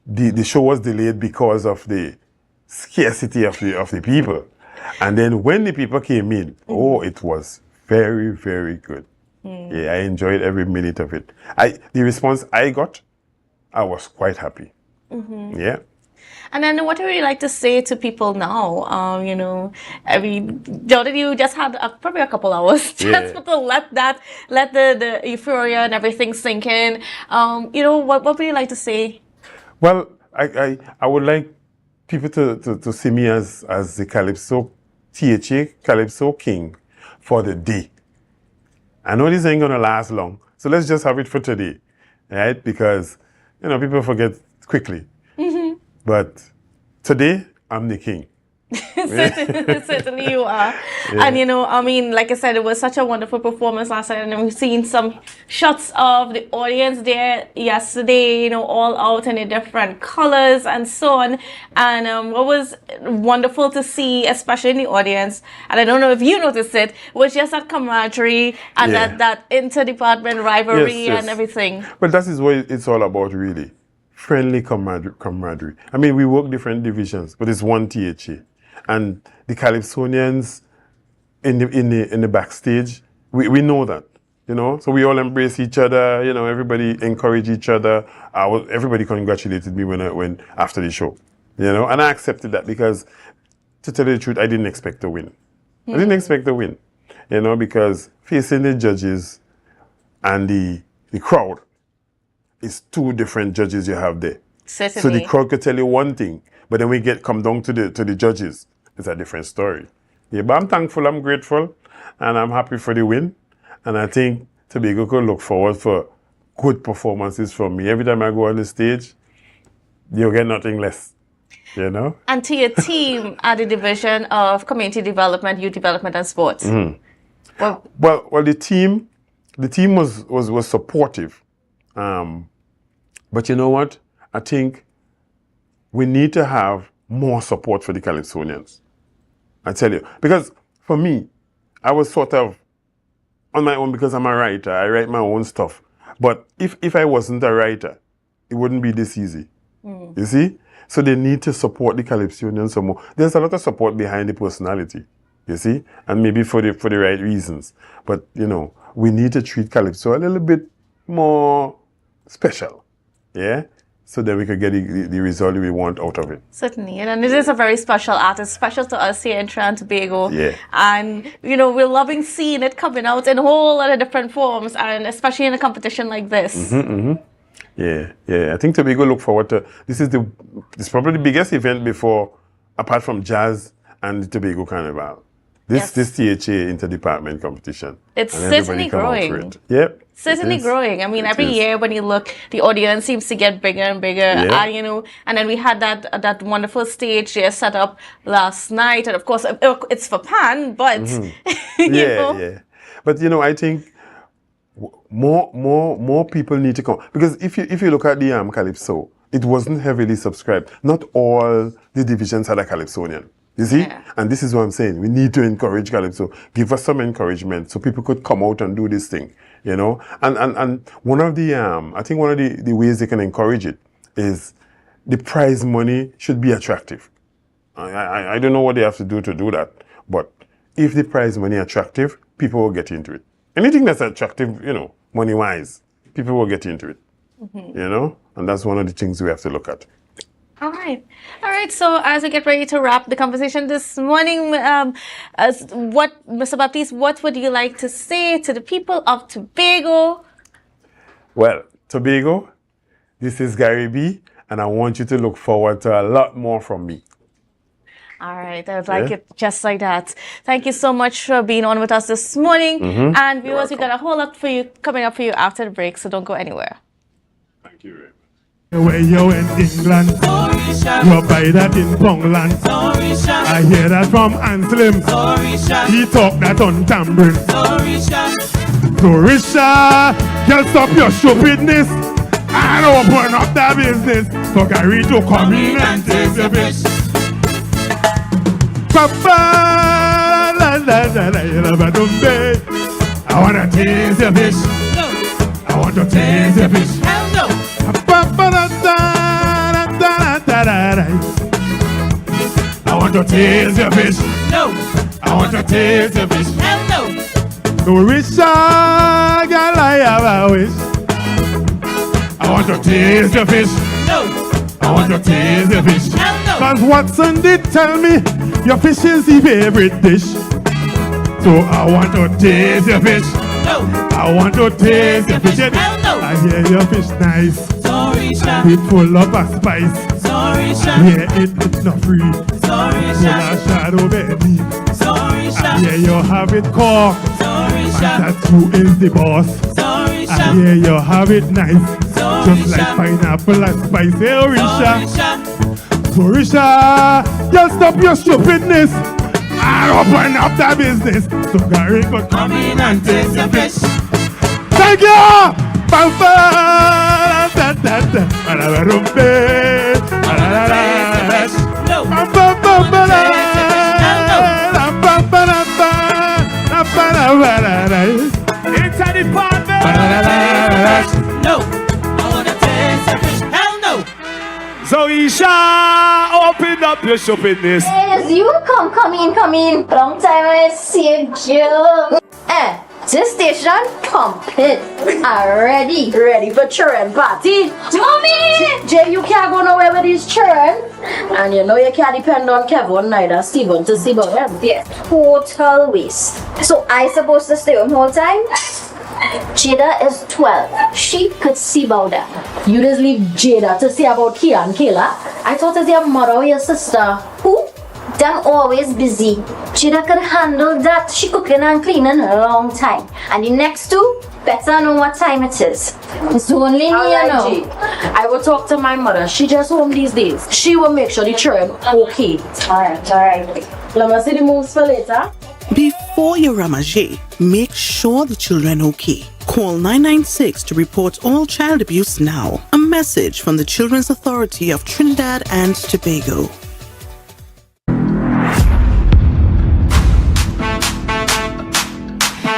the show was delayed because of the scarcity of the people. And then when the people came in, it was very, very good. Yeah, I enjoyed every minute of it. The response I got, I was quite happy. Yeah. And then what would you like to say to people now? You know, I mean, Jordan, you just had probably a couple hours just to let the euphoria and everything sink in. You know, what would you like to say? Well, I would like people to see me as the Calypso, Calypso King for the day. I know this ain't gonna last long, so let's just have it for today, right? Because, you know, people forget quickly. But today, I'm the king. Certainly you are. Yeah. And you know, I mean, like I said, it was such a wonderful performance last night, and we've seen some shots of the audience there yesterday, you know, all out in the different colors and so on. And what was wonderful to see, especially in the audience, and I don't know if you noticed it, was just that camaraderie and that inter-department rivalry and everything. But that is what it's all about, really. Friendly camaraderie. I mean, we work different divisions, but it's one THA. And the Calypsonians in the backstage, we know that, you know. So we all embrace each other, you know. Everybody encourage each other. Everybody congratulated me when after the show, you know. And I accepted that because, to tell you the truth, I didn't expect to win. I didn't expect to win, you know, because facing the judges and the crowd, it's two different judges you have there. Certainly. So the crowd could tell you one thing, but then we come down to the judges, it's a different story. Yeah, but I'm thankful, I'm grateful, and I'm happy for the win. And I think Tobago could look forward for good performances from me. Every time I go on the stage, you'll get nothing less, you know? And to your team at the Division of Community Development, Youth Development and Sports. Well, the team was supportive. But you know what? I think we need to have more support for the Calypsonians. I tell you. Because for me, I was sort of on my own because I'm a writer. I write my own stuff. But if I wasn't a writer, it wouldn't be this easy. You see? So they need to support the Calypsonians some more. There's a lot of support behind the personality. You see? And maybe for the right reasons. But, you know, we need to treat Calypso a little bit more special, yeah, so that we could get the result we want out of it. Certainly, and it is a very special artist, special to us here in Trinidad and Tobago. Yeah. And, you know, we're loving seeing it coming out in a whole lot of different forms, and especially in a competition like this. Yeah. I think Tobago look forward to, this is probably the biggest event before, apart from jazz and the Tobago Carnival. This THA interdepartment competition. It's and everybody certainly come out for growing. it. Yep. Certainly growing. I mean, every year when you look, the audience seems to get bigger and bigger. Yeah. And, you know, and then we had that wonderful stage there set up last night. And of course, it's for Pan, but you know. Yeah. But you know, I think more people need to come, because if you look at the Calypso, it wasn't heavily subscribed. Not all the divisions had a Calypsonian. You see? Yeah. And this is what I'm saying. We need to encourage Calypso. Give us some encouragement so people could come out and do this thing, you know? And one of the, I think one of the ways they can encourage it is the prize money should be attractive. I don't know what they have to do that, but if the prize money is attractive, people will get into it. Anything that's attractive, you know, money-wise, people will get into it, you know? And that's one of the things we have to look at. All right. So as we get ready to wrap the conversation this morning, Mr. Baptiste, what would you like to say to the people of Tobago? Well, Tobago, this is Gary B, and I want you to look forward to a lot more from me. All right, I would like it just like that. Thank you so much for being on with us this morning. And viewers, we got a whole lot for you coming up for you after the break, so don't go anywhere. Thank you very much. Where you in England, you buy that in Pongland. I hear that from Anslim. He talk that on Tambrin. Dorisha, just stop your stupidness and open up that business for Gary to come in and take the bit. I wanna taste your fish. I want to taste your fish. Hell no. I want to taste your fish. No. I want to taste your fish. Hell no. The wish I got I have a wish. I want to taste your fish. No. I want to taste your fish. Hell no. Cause Watson did tell me your fish is the favorite dish. So I want to taste your fish. No. I want to taste your fish. Hell no. I hear your fish nice. Sorry, Sha. It full of a spice. Sorry, Sha. Yeah, it's not free. Sorry, Full Sha. of shadow belly. Sorry, Sha. I hear you have it core. Sorry, And Sha. that you is the boss. Sorry, I Sha. hear you have it nice. Sorry, Just like Sha. pineapple and spice. Hey, Sorry, Orisha. Sha. Orisha, just stop your stupidness and open up the business. So Gary could come in and taste your fish. Thank you! Inside the department. No. I wanna taste your fish. Hell no. So Isha, open up your shopping list. Yes, you come in. Long time I see you. This station complete. Ready for children party. Mommy! Jay, you can't go nowhere with these children. And you know you can't depend on Kevin neither Steven to see about them. Yeah, total waste. So I supposed to stay home whole time? Jada is 12. She could see about that. You just leave Jada to see about Kia and Kayla. I thought it's your mother or your sister. Who? Them always busy. Jada could handle that. She cooking and cleaning a long time. And the next two, better know what time it is. It's only me, you know. I will talk to my mother. She just home these days. She will make sure the children okay. Alright. Let me see the moves for later. Before you ramage, make sure the children okay. Call 996 to report all child abuse now. A message from the Children's Authority of Trinidad and Tobago.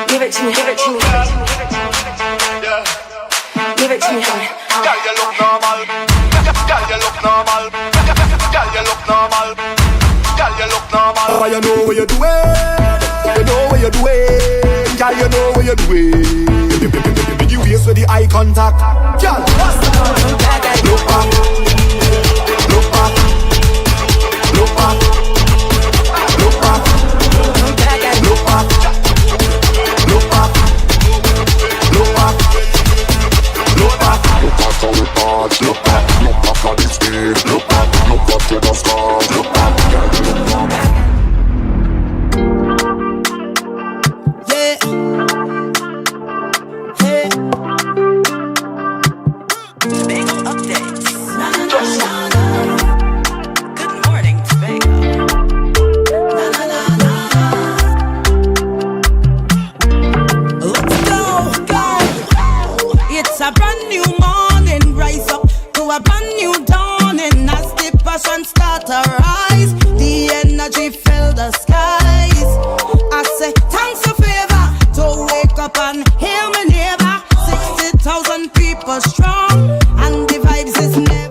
Give it to me. Give it to me. Girl, you look normal. Girl, you look normal. Girl, you look normal. Girl, you look normal. Oh, you know what you're doing. You know what you're doing. Girl, you know what you're doing. You waste with the eye contact. Girl, look back. Look back. Look back. Look back. Look back. Look back. Look back. Look back. Look back. Look back how it parts. Look back. Look back how it stays. Look back. Look back to the stars. Look back. Girl, you look normal. Yeah. Hey. Tobago updates. Good morning, Tobago. Let's go. It's a brand new morning. Rise up to a brand new dawning. As the passion start to rise, the energy fill the skies. I say thanks for favor to wake up and hear me neighbor. 60,000 people strong, and the vibes is never.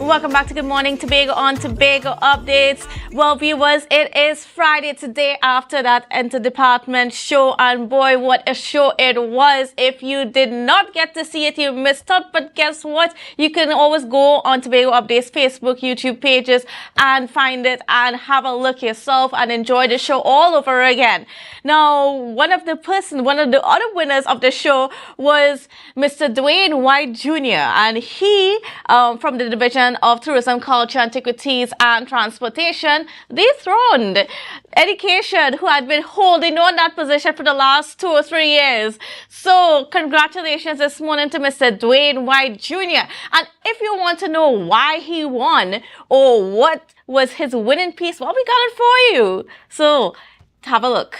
Welcome back to Good Morning Tobago on Tobago Updates. Well, viewers, it is Friday today after that Inter-Department show, and boy, what a show it was. If you did not get to see it, you missed out, but guess what? You can always go on Tobago Updates Facebook, YouTube pages and find it and have a look yourself and enjoy the show all over again. Now, one of the other winners of the show was Mr. Dwayne White Jr., and he, from the Division of Tourism, Culture, Antiquities and Transportation, dethroned Education, who had been holding on that position for the last 2 or 3 years. So congratulations this morning to Mr. Dwayne White Jr. And if you want to know why he won or what was his winning piece, well, we got it for you. So have a look.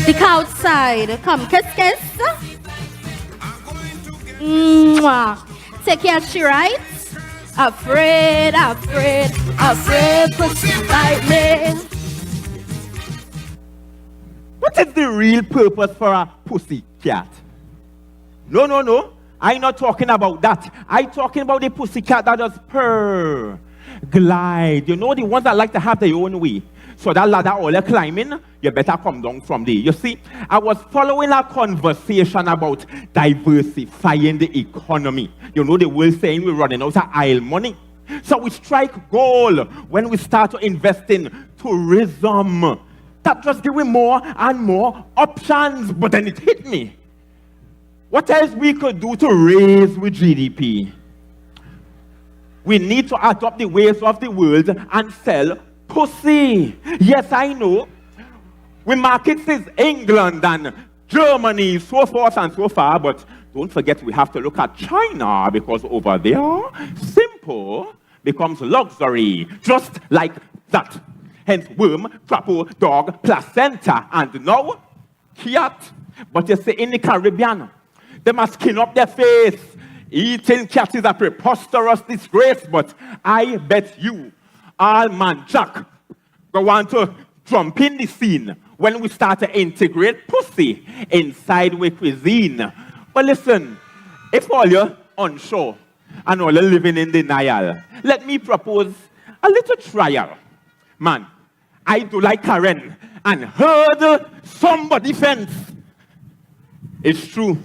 Stick outside. Come, kiss. Mwah. Take your she right. Afraid, afraid, afraid pussy like me. What is the real purpose for a pussy cat? No, no, no. I'm not talking about that. I'm talking about the pussy cat that does purr, glide. You know, the ones that like to have their own way. So that ladder all you're climbing, you better come down from there. You see, I was following a conversation about diversifying the economy. You know, the world saying we're running out of oil money. So we strike gold when we start to invest in tourism. That just gives me more and more options. But then it hit me. What else we could do to raise with GDP? We need to adopt the ways of the world and sell pussy. Yes, I know. We market is England and Germany, so forth and so far, but don't forget we have to look at China, because over there, simple becomes luxury, just like that. Hence, worm, trapple, dog, placenta, and now, cat. But you see, in the Caribbean, they must skin up their face. Eating cat is a preposterous disgrace, but I bet you, all man Jack, go want to jump in the scene when we start to integrate pussy inside with cuisine. But listen, if all you're unsure and all you're living in denial, let me propose a little trial. Man, I do like Karen and hurdle somebody fence. It's true.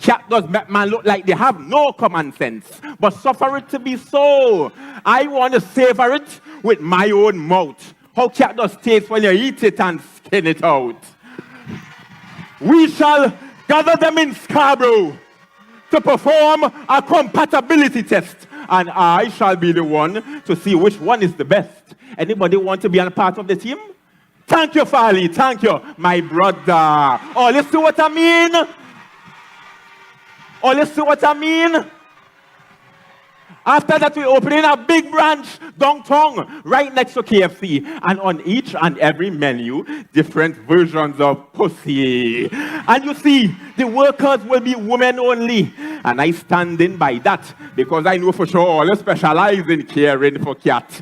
Cat does make man look like they have no common sense, but suffer it to be so. I want to savor it with my own mouth. How cat does taste when you eat it and skin it out. We shall gather them in Scarborough to perform a compatibility test, and I shall be the one to see which one is the best. Anybody want to be a part of the team? Thank you, Farley. Thank you, my brother. Oh, let's see what I mean. Oh, let's see what I mean. After that, we're opening a big branch downtown, right next to KFC. And on each and every menu, different versions of pussy. And you see, the workers will be women only. And I stand in by that, because I know for sure all specialize in caring for cats.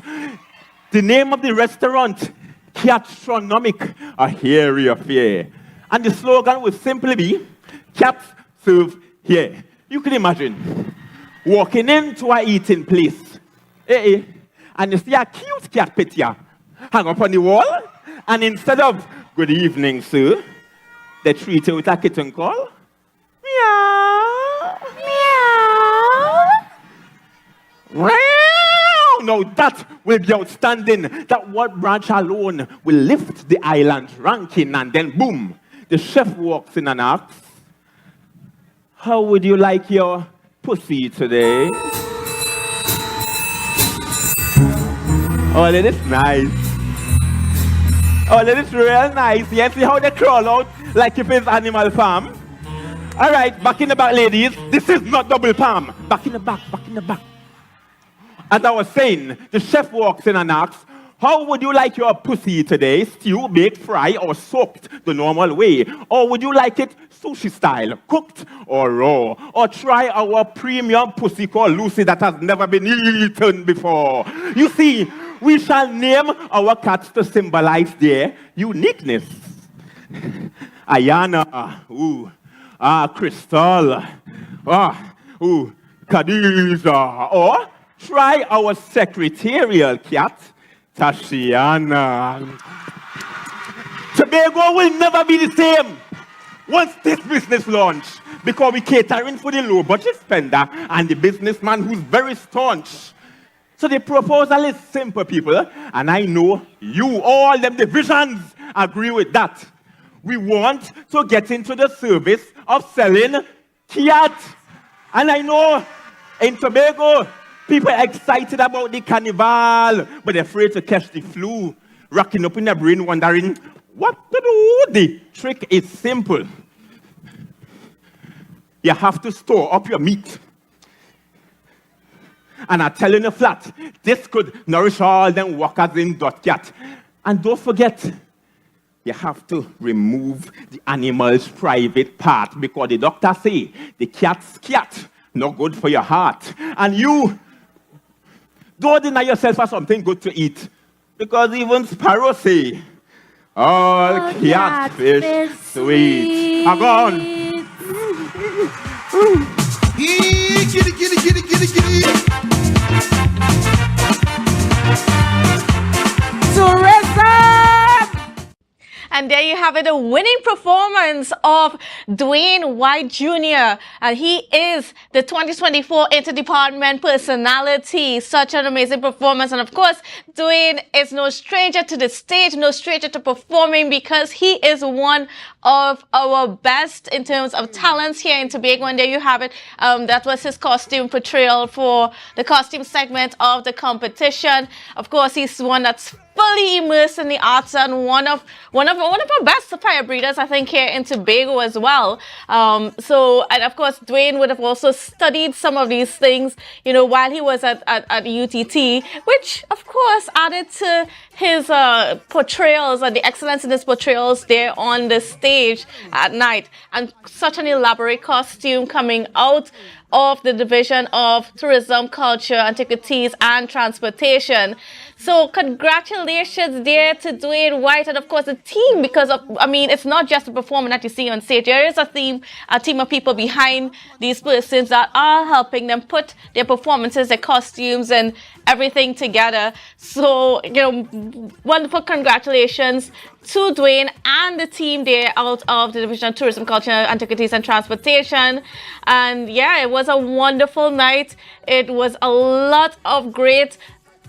The name of the restaurant, Catstronomic, a hairy affair. And the slogan will simply be, cats serve here. You can imagine walking into a eating place, and you see a cute cat picture hang up on the wall, and instead of good evening, sir, they treat you with a kitten call. Meow. Meow. Now that will be outstanding. That one branch alone will lift the island ranking, and then boom, the chef walks in and asks, how would you like your pussy today? Oh, that is nice. Oh, that is real nice. You see how they crawl out like if it's Animal Farm? All right, back in the back, ladies. This is not double palm. Back in the back, back in the back. As I was saying, the chef walks in and asks, how would you like your pussy today? Stew, baked, fry, or soaked the normal way? Or would you like it sushi style, cooked or raw? Or try our premium pussy called Lucy that has never been eaten before? You see, we shall name our cats to symbolize their uniqueness. Ayana, Crystal, Khadija. Or try our secretarial cat, Tashiana. Tobago will never be the same once this business launch, because we're catering for the low budget spender and the businessman who's very staunch. So the proposal is simple, people, and I know you, all them divisions, agree with that. We want to get into the service of selling cat. And I know in Tobago, people are excited about the carnival, but they're afraid to catch the flu, racking up in their brain, wondering what to do. The trick is simple. You have to store up your meat. And I'm telling you flat, this could nourish all them workers in .cat. And don't forget, you have to remove the animal's private part, because the doctor say the cat's cat, not good for your heart. And you Don't deny yourself for something good to eat. Because even sparrow say, all catfish sweet. I'm gone. And there you have it, a winning performance of Dwayne White Jr. And he is the 2024 Interdepartment Personality. Such an amazing performance. And of course, Dwayne is no stranger to the stage, no stranger to performing, because he is one of our best in terms of talents here in Tobago. And there you have it. That was his costume portrayal for the costume segment of the competition. Of course, he's one that's fully immersed in the arts and one of our best fire breeders, I think, here in Tobago as well. And of course, Dwayne would have also studied some of these things, you know, while he was at UTT, which of course added to his portrayals and the excellence in his portrayals there on the stage at night. And such an elaborate costume coming out of the Division of Tourism, Culture, Antiquities and Transportation. So congratulations there to Dwayne White and of course the team, because it's not just a performance that you see on stage. There is a team of people behind these persons that are helping them put their performances, their costumes and everything together. So, you know, wonderful congratulations to Dwayne and the team there out of the Division of Tourism, Culture, Antiquities and Transportation. And yeah, it was a wonderful night. It was a lot of great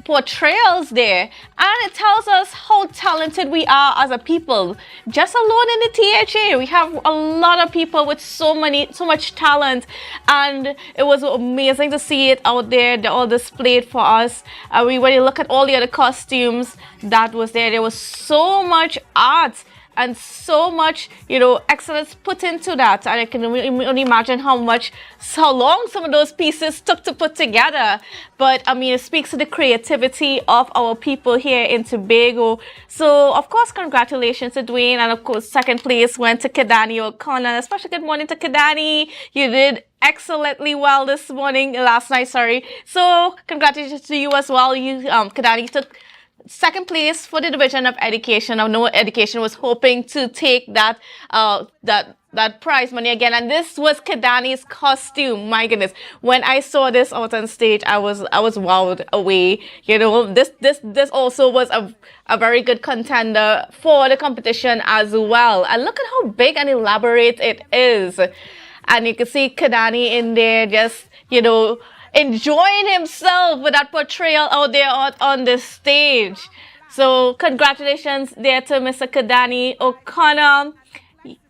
portrayals there, and it tells us how talented we are as a people. Just alone in the THA, we have a lot of people with so much talent, and it was amazing to see it out there, all displayed for us. When you look at all the other costumes that was there was so much art and so much, you know, excellence put into that. And I can only imagine how long some of those pieces took to put together. But I mean, it speaks to the creativity of our people here in Tobago. So, of course, congratulations to Dwayne. And of course, second place went to Kidani O'Connor. Especially good morning to Kidani. You did excellently well last night, sorry. So, congratulations to you as well. Kidani took second place for the Division of Education. I know Education was hoping to take that prize money again, and this was Kidani's costume. My goodness, when I saw this out on stage, I was wowed away. You know, this also was a very good contender for the competition as well. And look at how big and elaborate it is. And you can see Kidani in there just, you know, enjoying himself with that portrayal out there on the stage. So congratulations there to Mr. Kidani O'Connor,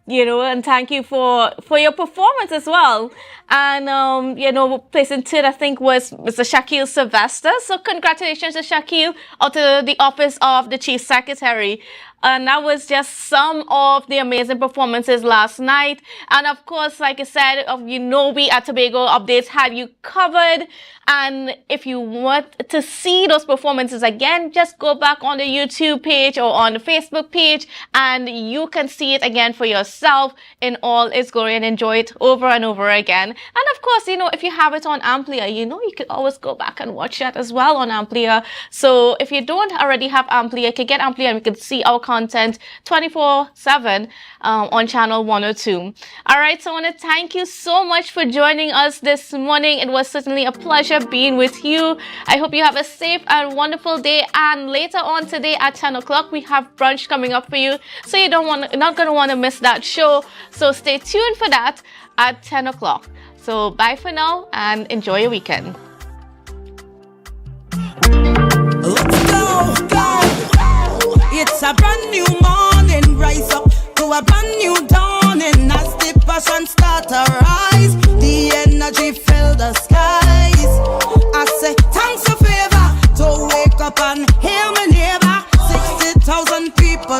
you know, and thank you for your performance as well. And you know, placing third, I think, was Mr. Shaquille Sylvester. So congratulations to Shaquille out to the office of the Chief Secretary. And that was just some of the amazing performances last night. And of course, like I said, you know, we at Tobago Updates had you covered. And if you want to see those performances again, just go back on the YouTube page or on the Facebook page and you can see it again for yourself in all its glory and enjoy it over and over again. And of course, you know, if you have it on Amplia, you know, you can always go back and watch that as well on Amplia. So if you don't already have Amplia, you can get Amplia and you can see our content 24/7 on channel 102. All right, so I want to thank you so much for joining us this morning. It was certainly a pleasure being with you. I hope you have a safe and wonderful day. And later on today at 10 o'clock, we have brunch coming up for you. So you're not going to want to miss that show. So stay tuned for that at 10 o'clock. So bye for now and enjoy your weekend. It's a brand new morning, rise up to a brand new dawning. As the passion start to rise, the energy fill the skies. I say thanks for favor to wake up and hear